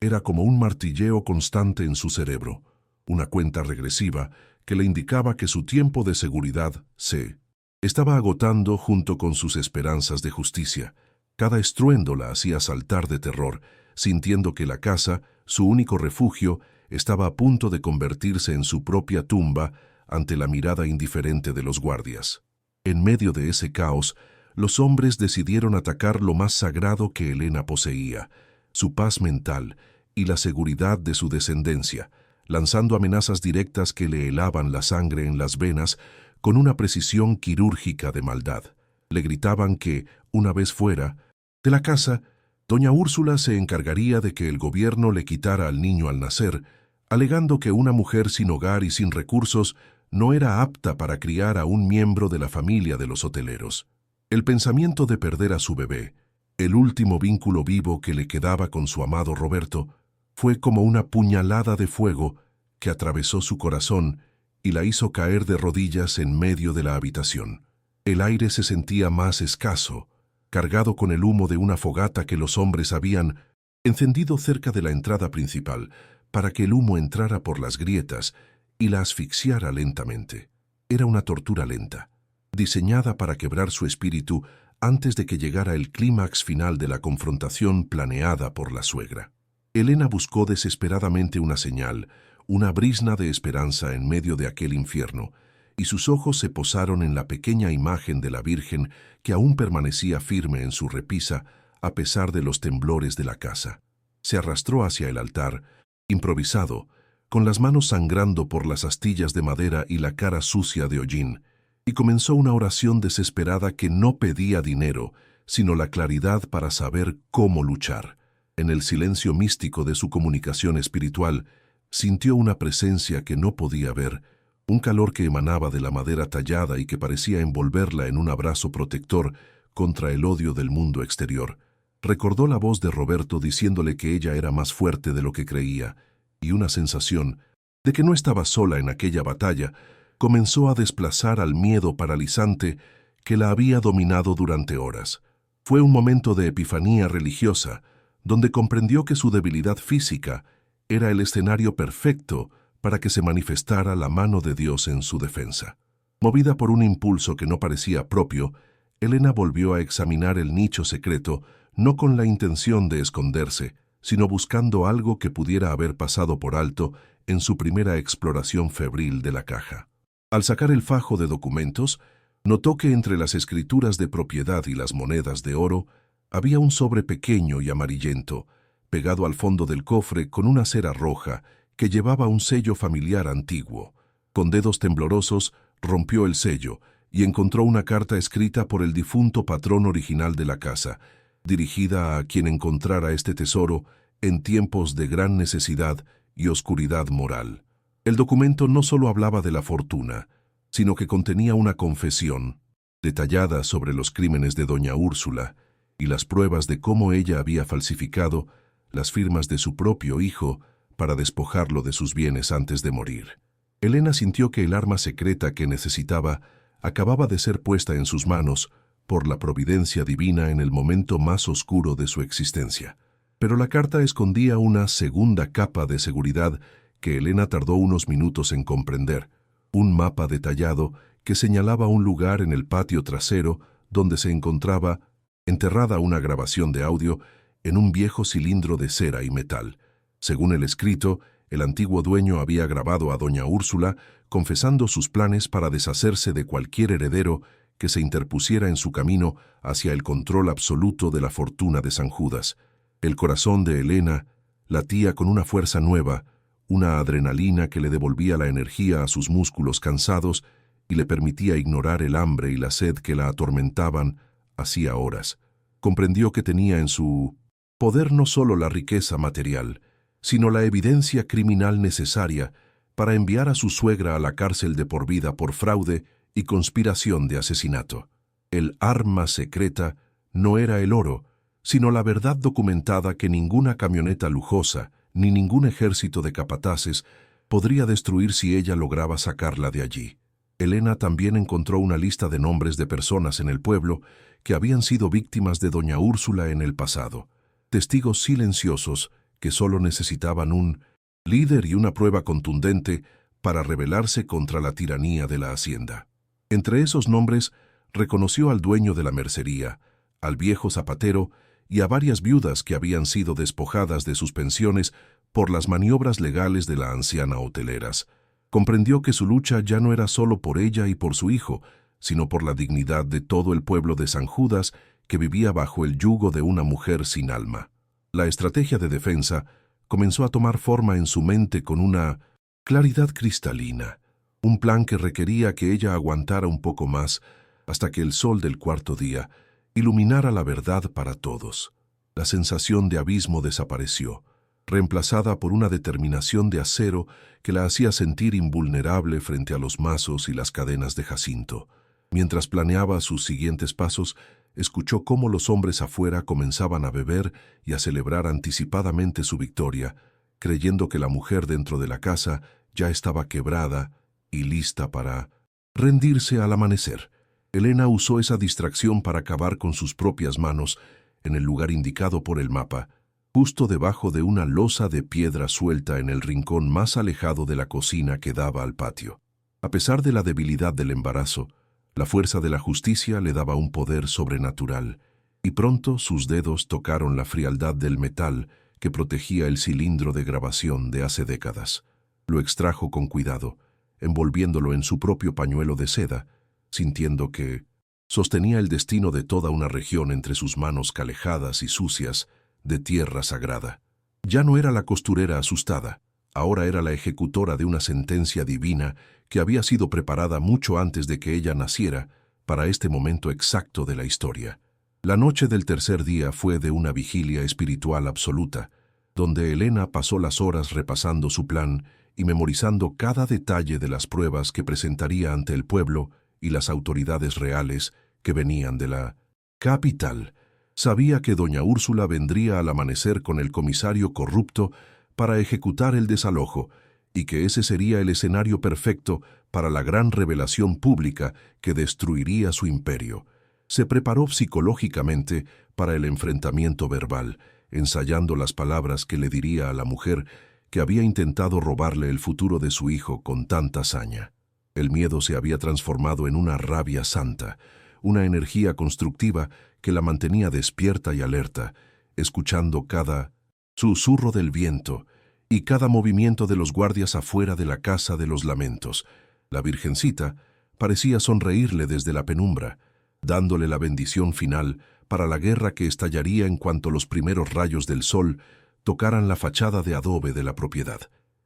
era como un martilleo constante en su cerebro, una cuenta regresiva que le indicaba que su tiempo de seguridad se estaba agotando junto con sus esperanzas de justicia. Cada estruendo la hacía saltar de terror, sintiendo que la casa, su único refugio, estaba a punto de convertirse en su propia tumba ante la mirada indiferente de los guardias. En medio de ese caos, los hombres decidieron atacar lo más sagrado que Elena poseía, su paz mental y la seguridad de su descendencia, lanzando amenazas directas que le helaban la sangre en las venas con una precisión quirúrgica de maldad. Le gritaban que, una vez fuera de la casa, doña Úrsula se encargaría de que el gobierno le quitara al niño al nacer, alegando que una mujer sin hogar y sin recursos no era apta para criar a un miembro de la familia de los hoteleros. El pensamiento de perder a su bebé, el último vínculo vivo que le quedaba con su amado Roberto, fue como una puñalada de fuego que atravesó su corazón y la hizo caer de rodillas en medio de la habitación. El aire se sentía más escaso, cargado con el humo de una fogata que los hombres habían encendido cerca de la entrada principal para que el humo entrara por las grietas y la asfixiara lentamente. Era una tortura lenta, diseñada para quebrar su espíritu antes de que llegara el clímax final de la confrontación planeada por la suegra. Elena buscó desesperadamente una señal, una brizna de esperanza en medio de aquel infierno, y sus ojos se posaron en la pequeña imagen de la Virgen que aún permanecía firme en su repisa a pesar de los temblores de la casa. Se arrastró hacia el altar, improvisado, con las manos sangrando por las astillas de madera y la cara sucia de hollín, y comenzó una oración desesperada que no pedía dinero, sino la claridad para saber cómo luchar. En el silencio místico de su comunicación espiritual, sintió una presencia que no podía ver, un calor que emanaba de la madera tallada y que parecía envolverla en un abrazo protector contra el odio del mundo exterior. Recordó la voz de Roberto diciéndole que ella era más fuerte de lo que creía, y una sensación de que no estaba sola en aquella batalla comenzó a desplazar al miedo paralizante que la había dominado durante horas. Fue un momento de epifanía religiosa, donde comprendió que su debilidad física era el escenario perfecto para que se manifestara la mano de Dios en su defensa. Movida por un impulso que no parecía propio, Elena volvió a examinar el nicho secreto, no con la intención de esconderse, sino buscando algo que pudiera haber pasado por alto en su primera exploración febril de la caja. Al sacar el fajo de documentos, notó que entre las escrituras de propiedad y las monedas de oro había un sobre pequeño y amarillento, pegado al fondo del cofre con una cera roja que llevaba un sello familiar antiguo. Con dedos temblorosos rompió el sello y encontró una carta escrita por el difunto patrón original de la casa, dirigida a quien encontrara este tesoro en tiempos de gran necesidad y oscuridad moral. El documento no solo hablaba de la fortuna, sino que contenía una confesión detallada sobre los crímenes de doña Úrsula y las pruebas de cómo ella había falsificado las firmas de su propio hijo para despojarlo de sus bienes antes de morir. Elena sintió que el arma secreta que necesitaba acababa de ser puesta en sus manos por la providencia divina en el momento más oscuro de su existencia. Pero la carta escondía una segunda capa de seguridad que Elena tardó unos minutos en comprender, un mapa detallado que señalaba un lugar en el patio trasero donde se encontraba enterrada una grabación de audio en un viejo cilindro de cera y metal. Según el escrito, el antiguo dueño había grabado a doña Úrsula confesando sus planes para deshacerse de cualquier heredero que se interpusiera en su camino hacia el control absoluto de la fortuna de San Judas. El corazón de Elena latía con una fuerza nueva, una adrenalina que le devolvía la energía a sus músculos cansados y le permitía ignorar el hambre y la sed que la atormentaban hacía horas. Comprendió que tenía en su Poder no solo la riqueza material, sino la evidencia criminal necesaria para enviar a su suegra a la cárcel de por vida por fraude y conspiración de asesinato. El arma secreta no era el oro, sino la verdad documentada que ninguna camioneta lujosa ni ningún ejército de capataces podría destruir si ella lograba sacarla de allí. Elena también encontró una lista de nombres de personas en el pueblo que habían sido víctimas de doña Úrsula en el pasado, testigos silenciosos que solo necesitaban un líder y una prueba contundente para rebelarse contra la tiranía de la hacienda. Entre esos nombres reconoció al dueño de la mercería, al viejo zapatero y a varias viudas que habían sido despojadas de sus pensiones por las maniobras legales de la anciana Hoteleras. Comprendió que su lucha ya no era solo por ella y por su hijo, sino por la dignidad de todo el pueblo de San Judas que vivía bajo el yugo de una mujer sin alma. La estrategia de defensa comenzó a tomar forma en su mente con una claridad cristalina, un plan que requería que ella aguantara un poco más hasta que el sol del cuarto día iluminara la verdad para todos. La sensación de abismo desapareció, reemplazada por una determinación de acero que la hacía sentir invulnerable frente a los mazos y las cadenas de Jacinto. Mientras planeaba sus siguientes pasos, escuchó cómo los hombres afuera comenzaban a beber y a celebrar anticipadamente su victoria, creyendo que la mujer dentro de la casa ya estaba quebrada y lista para rendirse al amanecer. Elena usó esa distracción para acabar con sus propias manos en el lugar indicado por el mapa, justo debajo de una losa de piedra suelta en el rincón más alejado de la cocina que daba al patio. A pesar de la debilidad del embarazo, la fuerza de la justicia le daba un poder sobrenatural, y pronto sus dedos tocaron la frialdad del metal que protegía el cilindro de grabación de hace décadas. Lo extrajo con cuidado, envolviéndolo en su propio pañuelo de seda, sintiendo que sostenía el destino de toda una región entre sus manos calejadas y sucias de tierra sagrada. Ya no era la costurera asustada, ahora era la ejecutora de una sentencia divina que había sido preparada mucho antes de que ella naciera para este momento exacto de la historia. La noche del tercer día fue de una vigilia espiritual absoluta, donde Elena pasó las horas repasando su plan y memorizando cada detalle de las pruebas que presentaría ante el pueblo y las autoridades reales que venían de la capital. Sabía que doña Úrsula vendría al amanecer con el comisario corrupto para ejecutar el desalojo y que ese sería el escenario perfecto para la gran revelación pública que destruiría su imperio. Se preparó psicológicamente para el enfrentamiento verbal, ensayando las palabras que le diría a la mujer que había intentado robarle el futuro de su hijo con tanta saña. El miedo se había transformado en una rabia santa, una energía constructiva que la mantenía despierta y alerta, escuchando cada susurro del viento y cada movimiento de los guardias afuera de la casa de los lamentos. La Virgencita parecía sonreírle desde la penumbra, dándole la bendición final para la guerra que estallaría en cuanto los primeros rayos del sol tocaran la fachada de adobe de la propiedad.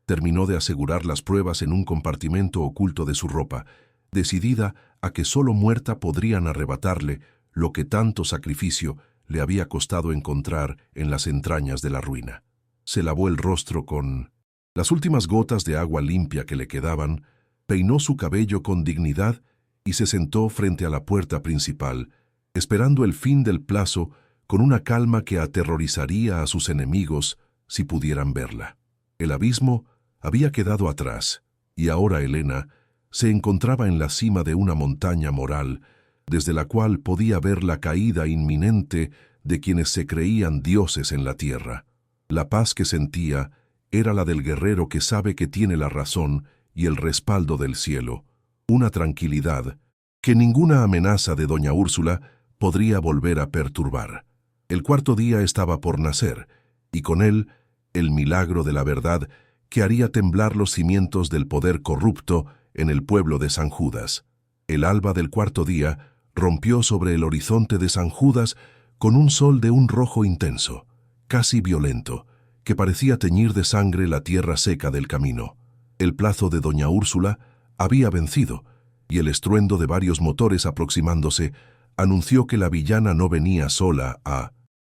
Terminó de asegurar las pruebas en un compartimento oculto de su ropa, decidida a que solo muerta podrían arrebatarle lo que tanto sacrificio le había costado encontrar en las entrañas de la ruina. Se lavó el rostro con las últimas gotas de agua limpia que le quedaban, peinó su cabello con dignidad y se sentó frente a la puerta principal, esperando el fin del plazo con una calma que aterrorizaría a sus enemigos si pudieran verla. El abismo había quedado atrás, y ahora Elena se encontraba en la cima de una montaña moral, desde la cual podía ver la caída inminente de quienes se creían dioses en la tierra. La paz que sentía era la del guerrero que sabe que tiene la razón y el respaldo del cielo, una tranquilidad que ninguna amenaza de doña Úrsula podría volver a perturbar. El cuarto día estaba por nacer, y con él el milagro de la verdad que haría temblar los cimientos del poder corrupto en el pueblo de San Judas. El alba del cuarto día rompió sobre el horizonte de San Judas con un sol de un rojo intenso, casi violento, que parecía teñir de sangre la tierra seca del camino. El plazo de doña Úrsula había vencido, y el estruendo de varios motores aproximándose anunció que la villana no venía sola a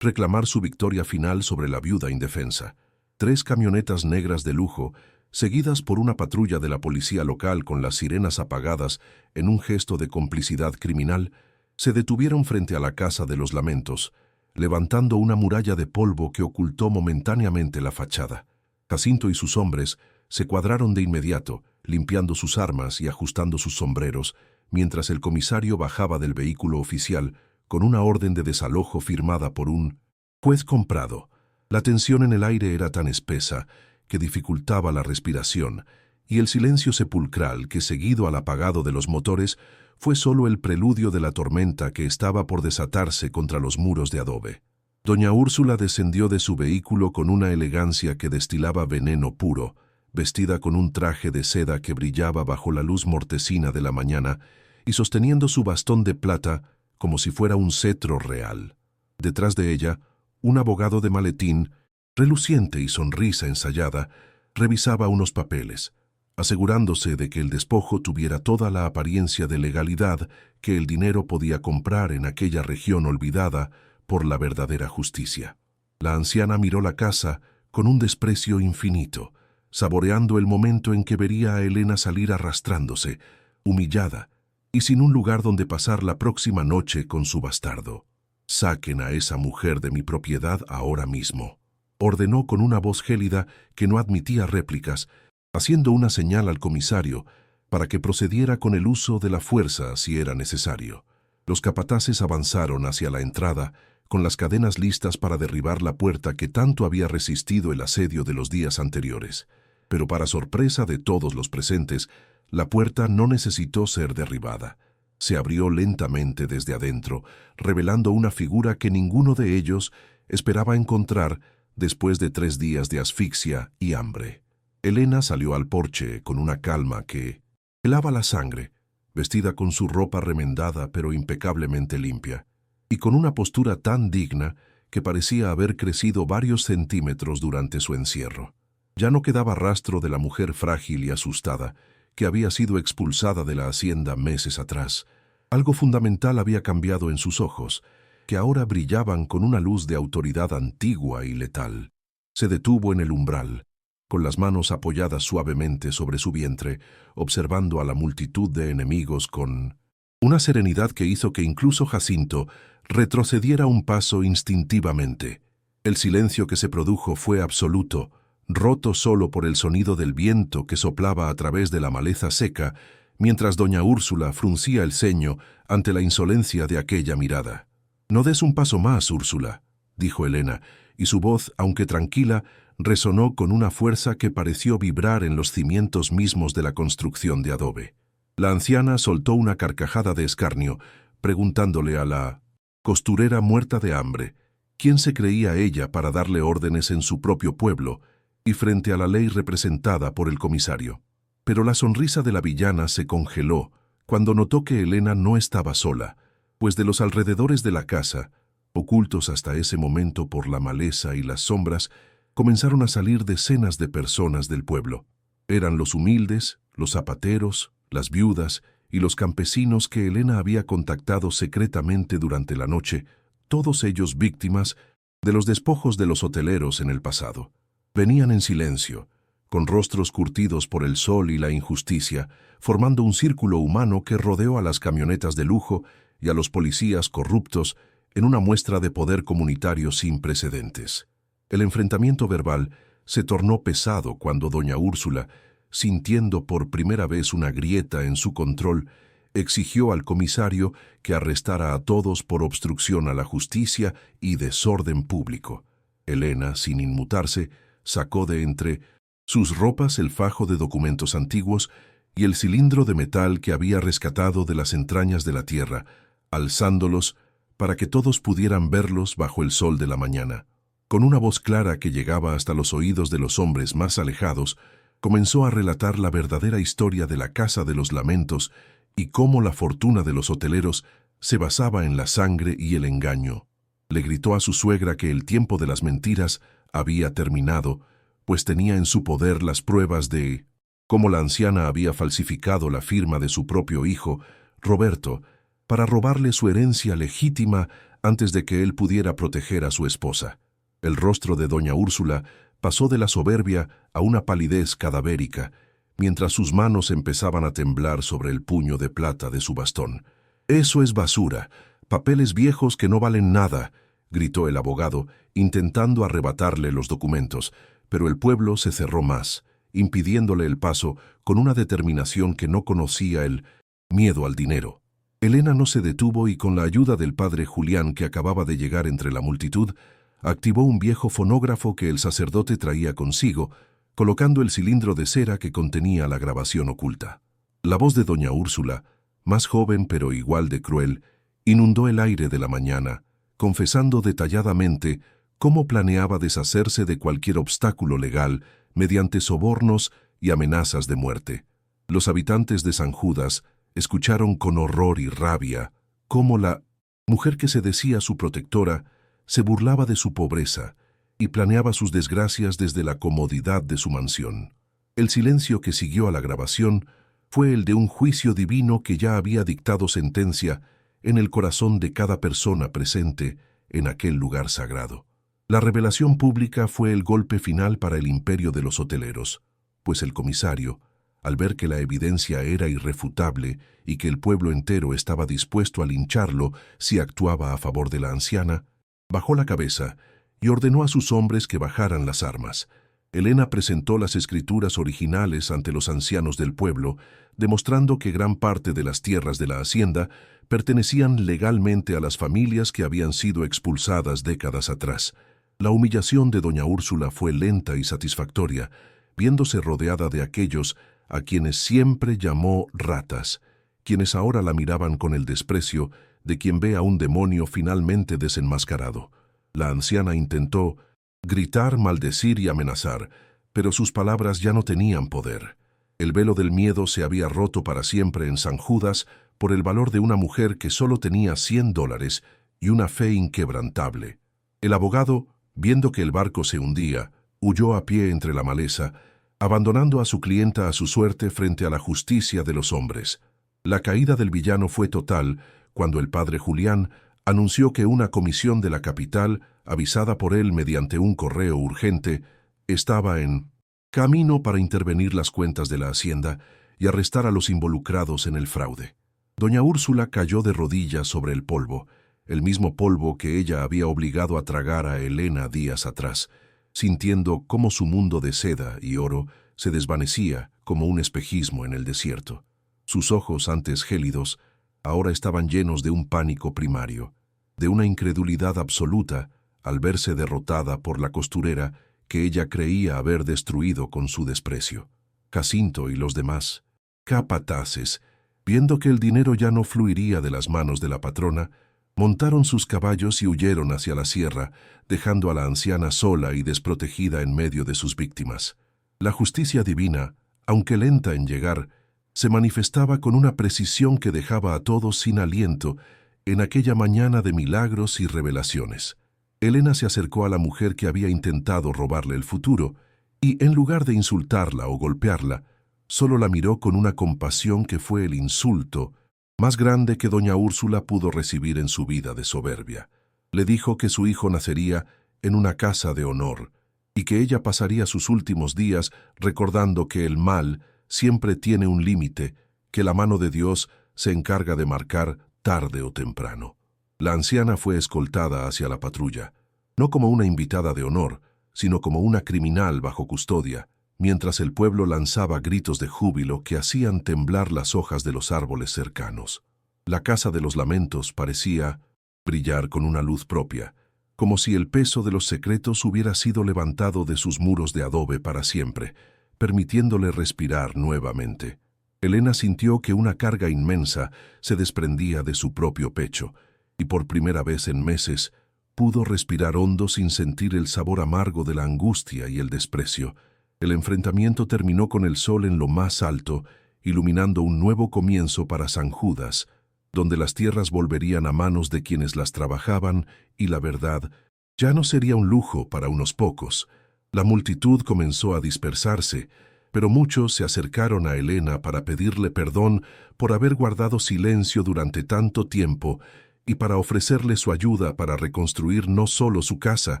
reclamar su victoria final sobre la viuda indefensa. 3 camionetas negras de lujo, seguidas por una patrulla de la policía local con las sirenas apagadas en un gesto de complicidad criminal, se detuvieron frente a la Casa de los Lamentos, levantando una muralla de polvo que ocultó momentáneamente la fachada. Jacinto y sus hombres se cuadraron de inmediato, limpiando sus armas y ajustando sus sombreros, mientras el comisario bajaba del vehículo oficial con una orden de desalojo firmada por un juez comprado. La tensión en el aire era tan espesa que dificultaba la respiración, y el silencio sepulcral que, seguido al apagado de los motores, fue solo el preludio de la tormenta que estaba por desatarse contra los muros de adobe. Doña Úrsula descendió de su vehículo con una elegancia que destilaba veneno puro, vestida con un traje de seda que brillaba bajo la luz mortecina de la mañana y sosteniendo su bastón de plata como si fuera un cetro real. Detrás de ella, un abogado de maletín, reluciente y sonrisa ensayada, revisaba unos papeles, asegurándose de que el despojo tuviera toda la apariencia de legalidad que el dinero podía comprar en aquella región olvidada por la verdadera justicia. La anciana miró la casa con un desprecio infinito, saboreando el momento en que vería a Elena salir arrastrándose, humillada, y sin un lugar donde pasar la próxima noche con su bastardo. «Saquen a esa mujer de mi propiedad ahora mismo», ordenó con una voz gélida que no admitía réplicas, haciendo una señal al comisario para que procediera con el uso de la fuerza si era necesario. Los capataces avanzaron hacia la entrada, con las cadenas listas para derribar la puerta que tanto había resistido el asedio de los días anteriores. Pero para sorpresa de todos los presentes, la puerta no necesitó ser derribada. Se abrió lentamente desde adentro, revelando una figura que ninguno de ellos esperaba encontrar después de 3 días de asfixia y hambre. Elena salió al porche con una calma que helaba la sangre, vestida con su ropa remendada pero impecablemente limpia, y con una postura tan digna que parecía haber crecido varios centímetros durante su encierro. Ya no quedaba rastro de la mujer frágil y asustada que había sido expulsada de la hacienda meses atrás. Algo fundamental había cambiado en sus ojos, que ahora brillaban con una luz de autoridad antigua y letal. Se detuvo en el umbral, con las manos apoyadas suavemente sobre su vientre, observando a la multitud de enemigos con una serenidad que hizo que incluso Jacinto retrocediera un paso instintivamente. El silencio que se produjo fue absoluto, roto solo por el sonido del viento que soplaba a través de la maleza seca, mientras doña Úrsula fruncía el ceño ante la insolencia de aquella mirada. «No des un paso más, Úrsula», dijo Elena, y su voz, aunque tranquila, resonó con una fuerza que pareció vibrar en los cimientos mismos de la construcción de adobe. La anciana soltó una carcajada de escarnio, preguntándole a la costurera muerta de hambre quién se creía ella para darle órdenes en su propio pueblo y frente a la ley representada por el comisario. Pero la sonrisa de la villana se congeló cuando notó que Elena no estaba sola, pues de los alrededores de la casa, ocultos hasta ese momento por la maleza y las sombras, comenzaron a salir decenas de personas del pueblo. Eran los humildes, los zapateros, las viudas y los campesinos que Elena había contactado secretamente durante la noche, todos ellos víctimas de los despojos de los hoteleros en el pasado. Venían en silencio, con rostros curtidos por el sol y la injusticia, formando un círculo humano que rodeó a las camionetas de lujo y a los policías corruptos en una muestra de poder comunitario sin precedentes. El enfrentamiento verbal se tornó pesado cuando doña Úrsula, sintiendo por primera vez una grieta en su control, exigió al comisario que arrestara a todos por obstrucción a la justicia y desorden público. Elena, sin inmutarse, sacó de entre sus ropas el fajo de documentos antiguos y el cilindro de metal que había rescatado de las entrañas de la tierra, alzándolos para que todos pudieran verlos bajo el sol de la mañana. Con una voz clara que llegaba hasta los oídos de los hombres más alejados, comenzó a relatar la verdadera historia de la Casa de los Lamentos y cómo la fortuna de los hoteleros se basaba en la sangre y el engaño. Le gritó a su suegra que el tiempo de las mentiras había terminado, pues tenía en su poder las pruebas de cómo la anciana había falsificado la firma de su propio hijo, Roberto, para robarle su herencia legítima antes de que él pudiera proteger a su esposa. El rostro de doña Úrsula pasó de la soberbia a una palidez cadavérica, mientras sus manos empezaban a temblar sobre el puño de plata de su bastón. «Eso es basura, papeles viejos que no valen nada», gritó el abogado, intentando arrebatarle los documentos, pero el pueblo se cerró más, impidiéndole el paso con una determinación que no conocía el miedo al dinero. Elena no se detuvo y con la ayuda del padre Julián, que acababa de llegar entre la multitud, activó un viejo fonógrafo que el sacerdote traía consigo, colocando el cilindro de cera que contenía la grabación oculta. La voz de doña Úrsula, más joven pero igual de cruel, inundó el aire de la mañana, confesando detalladamente cómo planeaba deshacerse de cualquier obstáculo legal mediante sobornos y amenazas de muerte. Los habitantes de San Judas escucharon con horror y rabia cómo la mujer que se decía su protectora se burlaba de su pobreza y planeaba sus desgracias desde la comodidad de su mansión. El silencio que siguió a la grabación fue el de un juicio divino que ya había dictado sentencia en el corazón de cada persona presente en aquel lugar sagrado. La revelación pública fue el golpe final para el imperio de los hoteleros, pues el comisario, al ver que la evidencia era irrefutable y que el pueblo entero estaba dispuesto a lincharlo si actuaba a favor de la anciana, bajó la cabeza y ordenó a sus hombres que bajaran las armas. Elena presentó las escrituras originales ante los ancianos del pueblo, demostrando que gran parte de las tierras de la hacienda pertenecían legalmente a las familias que habían sido expulsadas décadas atrás. La humillación de doña Úrsula fue lenta y satisfactoria, viéndose rodeada de aquellos a quienes siempre llamó ratas, quienes ahora la miraban con el desprecio de quien ve a un demonio finalmente desenmascarado. La anciana intentó gritar, maldecir y amenazar, pero sus palabras ya no tenían poder. El velo del miedo se había roto para siempre en San Judas por el valor de una mujer que solo tenía $100 y una fe inquebrantable. El abogado, viendo que el barco se hundía, huyó a pie entre la maleza, abandonando a su clienta a su suerte frente a la justicia de los hombres. La caída del villano fue total cuando el padre Julián anunció que una comisión de la capital, avisada por él mediante un correo urgente, estaba en camino para intervenir las cuentas de la hacienda y arrestar a los involucrados en el fraude. Doña Úrsula cayó de rodillas sobre el polvo, el mismo polvo que ella había obligado a tragar a Elena días atrás, sintiendo cómo su mundo de seda y oro se desvanecía como un espejismo en el desierto. Sus ojos, antes gélidos, ahora estaban llenos de un pánico primario, de una incredulidad absoluta al verse derrotada por la costurera que ella creía haber destruido con su desprecio. Jacinto y los demás capataces, viendo que el dinero ya no fluiría de las manos de la patrona, montaron sus caballos y huyeron hacia la sierra, dejando a la anciana sola y desprotegida en medio de sus víctimas. La justicia divina, aunque lenta en llegar, se manifestaba con una precisión que dejaba a todos sin aliento en aquella mañana de milagros y revelaciones. Elena se acercó a la mujer que había intentado robarle el futuro y, en lugar de insultarla o golpearla, solo la miró con una compasión que fue el insulto más grande que doña Úrsula pudo recibir en su vida de soberbia. Le dijo que su hijo nacería en una casa de honor y que ella pasaría sus últimos días recordando que el mal siempre tiene un límite que la mano de Dios se encarga de marcar tarde o temprano. La anciana fue escoltada hacia la patrulla, no como una invitada de honor, sino como una criminal bajo custodia, mientras el pueblo lanzaba gritos de júbilo que hacían temblar las hojas de los árboles cercanos. La casa de los lamentos parecía brillar con una luz propia, como si el peso de los secretos hubiera sido levantado de sus muros de adobe para siempre, permitiéndole respirar nuevamente. Elena sintió que una carga inmensa se desprendía de su propio pecho, y por primera vez en meses pudo respirar hondo sin sentir el sabor amargo de la angustia y el desprecio. El enfrentamiento terminó con el sol en lo más alto, iluminando un nuevo comienzo para San Judas, donde las tierras volverían a manos de quienes las trabajaban y la verdad ya no sería un lujo para unos pocos. La multitud comenzó a dispersarse, pero muchos se acercaron a Elena para pedirle perdón por haber guardado silencio durante tanto tiempo y para ofrecerle su ayuda para reconstruir no solo su casa,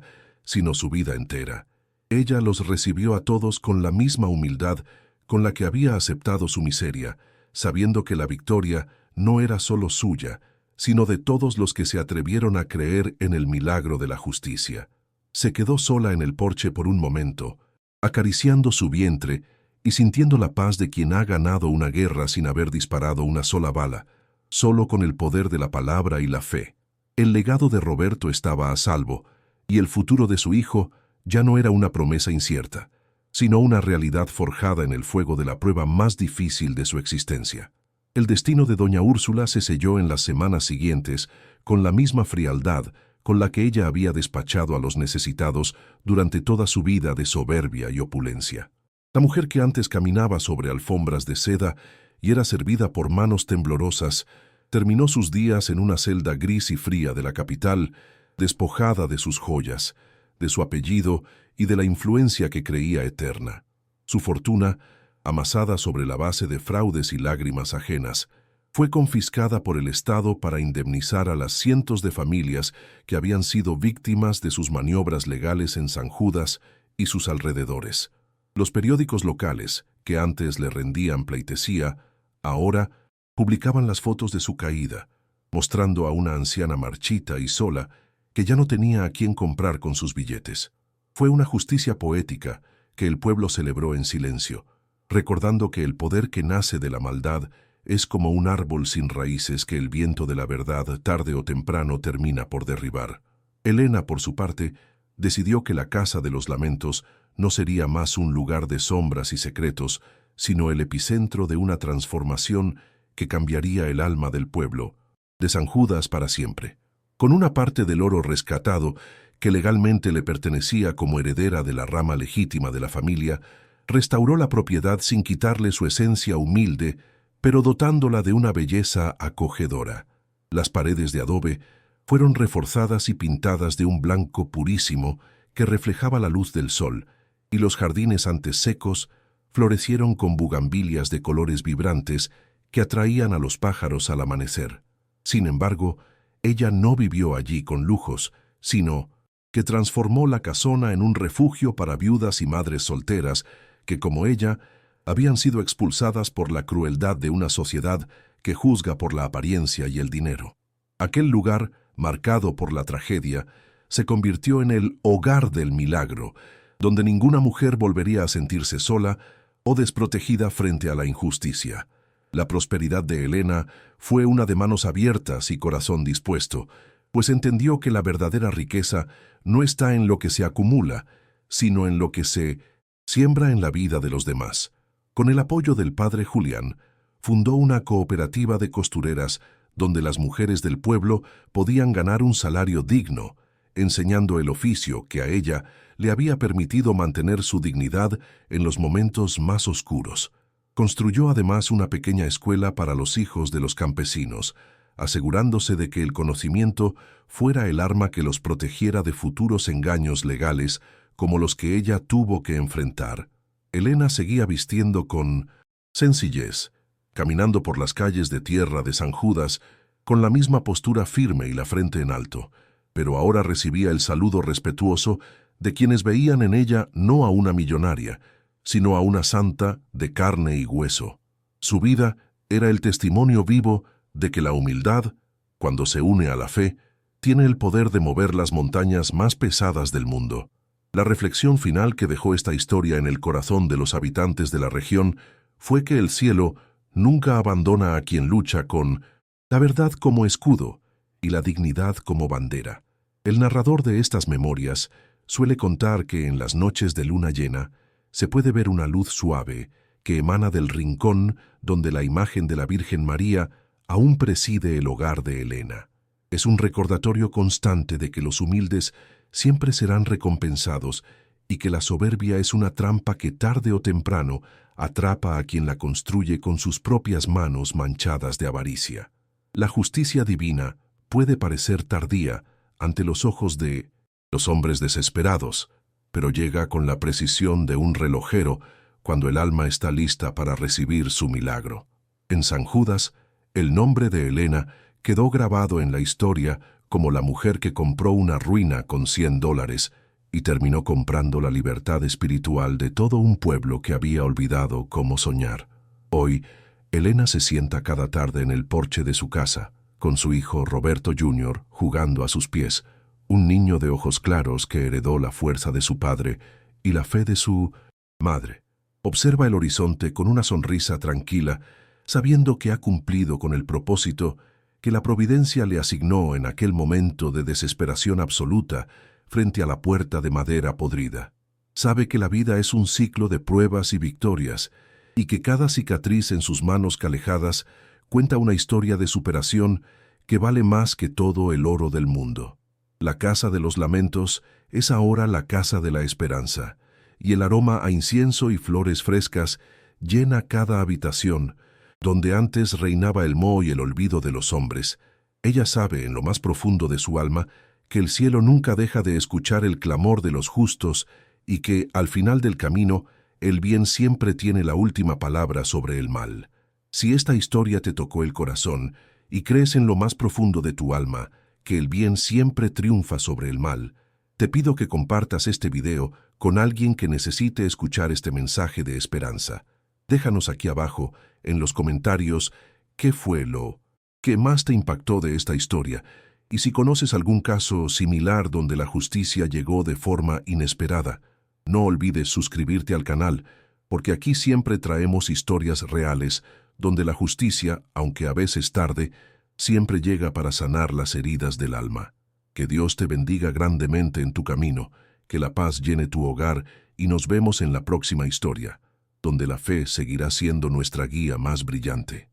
sino su vida entera. Ella los recibió a todos con la misma humildad con la que había aceptado su miseria, sabiendo que la victoria no era solo suya, sino de todos los que se atrevieron a creer en el milagro de la justicia. Se quedó sola en el porche por un momento, acariciando su vientre y sintiendo la paz de quien ha ganado una guerra sin haber disparado una sola bala, solo con el poder de la palabra y la fe. El legado de Roberto estaba a salvo, y el futuro de su hijo ya no era una promesa incierta, sino una realidad forjada en el fuego de la prueba más difícil de su existencia. El destino de doña Úrsula se selló en las semanas siguientes con la misma frialdad con la que ella había despachado a los necesitados durante toda su vida de soberbia y opulencia. La mujer que antes caminaba sobre alfombras de seda y era servida por manos temblorosas, terminó sus días en una celda gris y fría de la capital, despojada de sus joyas, de su apellido y de la influencia que creía eterna. Su fortuna, amasada sobre la base de fraudes y lágrimas ajenas, fue confiscada por el Estado para indemnizar a las cientos de familias que habían sido víctimas de sus maniobras legales en San Judas y sus alrededores. Los periódicos locales, que antes le rendían pleitesía, ahora publicaban las fotos de su caída, mostrando a una anciana marchita y sola que ya no tenía a quién comprar con sus billetes. Fue una justicia poética que el pueblo celebró en silencio, recordando que el poder que nace de la maldad es como un árbol sin raíces que el viento de la verdad tarde o temprano termina por derribar. Elena, por su parte, decidió que la Casa de los Lamentos no sería más un lugar de sombras y secretos, sino el epicentro de una transformación que cambiaría el alma del pueblo, de San Judas para siempre. Con una parte del oro rescatado, que legalmente le pertenecía como heredera de la rama legítima de la familia, restauró la propiedad sin quitarle su esencia humilde, pero dotándola de una belleza acogedora. Las paredes de adobe fueron reforzadas y pintadas de un blanco purísimo que reflejaba la luz del sol, y los jardines antes secos florecieron con bugambilias de colores vibrantes que atraían a los pájaros al amanecer. Sin embargo, ella no vivió allí con lujos, sino que transformó la casona en un refugio para viudas y madres solteras que, como ella, habían sido expulsadas por la crueldad de una sociedad que juzga por la apariencia y el dinero. Aquel lugar, marcado por la tragedia, se convirtió en el hogar del milagro, donde ninguna mujer volvería a sentirse sola o desprotegida frente a la injusticia. La prosperidad de Elena fue una de manos abiertas y corazón dispuesto, pues entendió que la verdadera riqueza no está en lo que se acumula, sino en lo que se siembra en la vida de los demás. Con el apoyo del padre Julián, fundó una cooperativa de costureras donde las mujeres del pueblo podían ganar un salario digno, enseñando el oficio que a ella le había permitido mantener su dignidad en los momentos más oscuros. Construyó además una pequeña escuela para los hijos de los campesinos, asegurándose de que el conocimiento fuera el arma que los protegiera de futuros engaños legales como los que ella tuvo que enfrentar. Elena seguía vistiendo con sencillez, caminando por las calles de tierra de San Judas con la misma postura firme y la frente en alto, pero ahora recibía el saludo respetuoso de quienes veían en ella no a una millonaria, sino a una santa de carne y hueso. Su vida era el testimonio vivo de que la humildad, cuando se une a la fe, tiene el poder de mover las montañas más pesadas del mundo. La reflexión final que dejó esta historia en el corazón de los habitantes de la región fue que el cielo nunca abandona a quien lucha con la verdad como escudo y la dignidad como bandera. El narrador de estas memorias suele contar que en las noches de luna llena se puede ver una luz suave que emana del rincón donde la imagen de la Virgen María aún preside el hogar de Elena. Es un recordatorio constante de que los humildes siempre serán recompensados y que la soberbia es una trampa que tarde o temprano atrapa a quien la construye con sus propias manos manchadas de avaricia. La justicia divina puede parecer tardía ante los ojos de los hombres desesperados, pero llega con la precisión de un relojero cuando el alma está lista para recibir su milagro. En San Judas, el nombre de Elena quedó grabado en la historia como la mujer que compró una ruina con $100 y terminó comprando la libertad espiritual de todo un pueblo que había olvidado cómo soñar. Hoy, Elena se sienta cada tarde en el porche de su casa, con su hijo Roberto Jr. jugando a sus pies, un niño de ojos claros que heredó la fuerza de su padre y la fe de su madre. Observa el horizonte con una sonrisa tranquila, sabiendo que ha cumplido con el propósito que la providencia le asignó en aquel momento de desesperación absoluta frente a la puerta de madera podrida. Sabe que la vida es un ciclo de pruebas y victorias, y que cada cicatriz en sus manos calejadas cuenta una historia de superación que vale más que todo el oro del mundo. La casa de los lamentos es ahora la casa de la esperanza, y el aroma a incienso y flores frescas llena cada habitación, donde antes reinaba el moho y el olvido de los hombres. Ella sabe en lo más profundo de su alma que el cielo nunca deja de escuchar el clamor de los justos y que, al final del camino, el bien siempre tiene la última palabra sobre el mal. Si esta historia te tocó el corazón y crees en lo más profundo de tu alma que el bien siempre triunfa sobre el mal, te pido que compartas este video con alguien que necesite escuchar este mensaje de esperanza. Déjanos aquí abajo, en los comentarios, qué fue lo que más te impactó de esta historia, y si conoces algún caso similar donde la justicia llegó de forma inesperada. No olvides suscribirte al canal, porque aquí siempre traemos historias reales, donde la justicia, aunque a veces tarde, siempre llega para sanar las heridas del alma. Que Dios te bendiga grandemente en tu camino, que la paz llene tu hogar y nos vemos en la próxima historia, donde la fe seguirá siendo nuestra guía más brillante.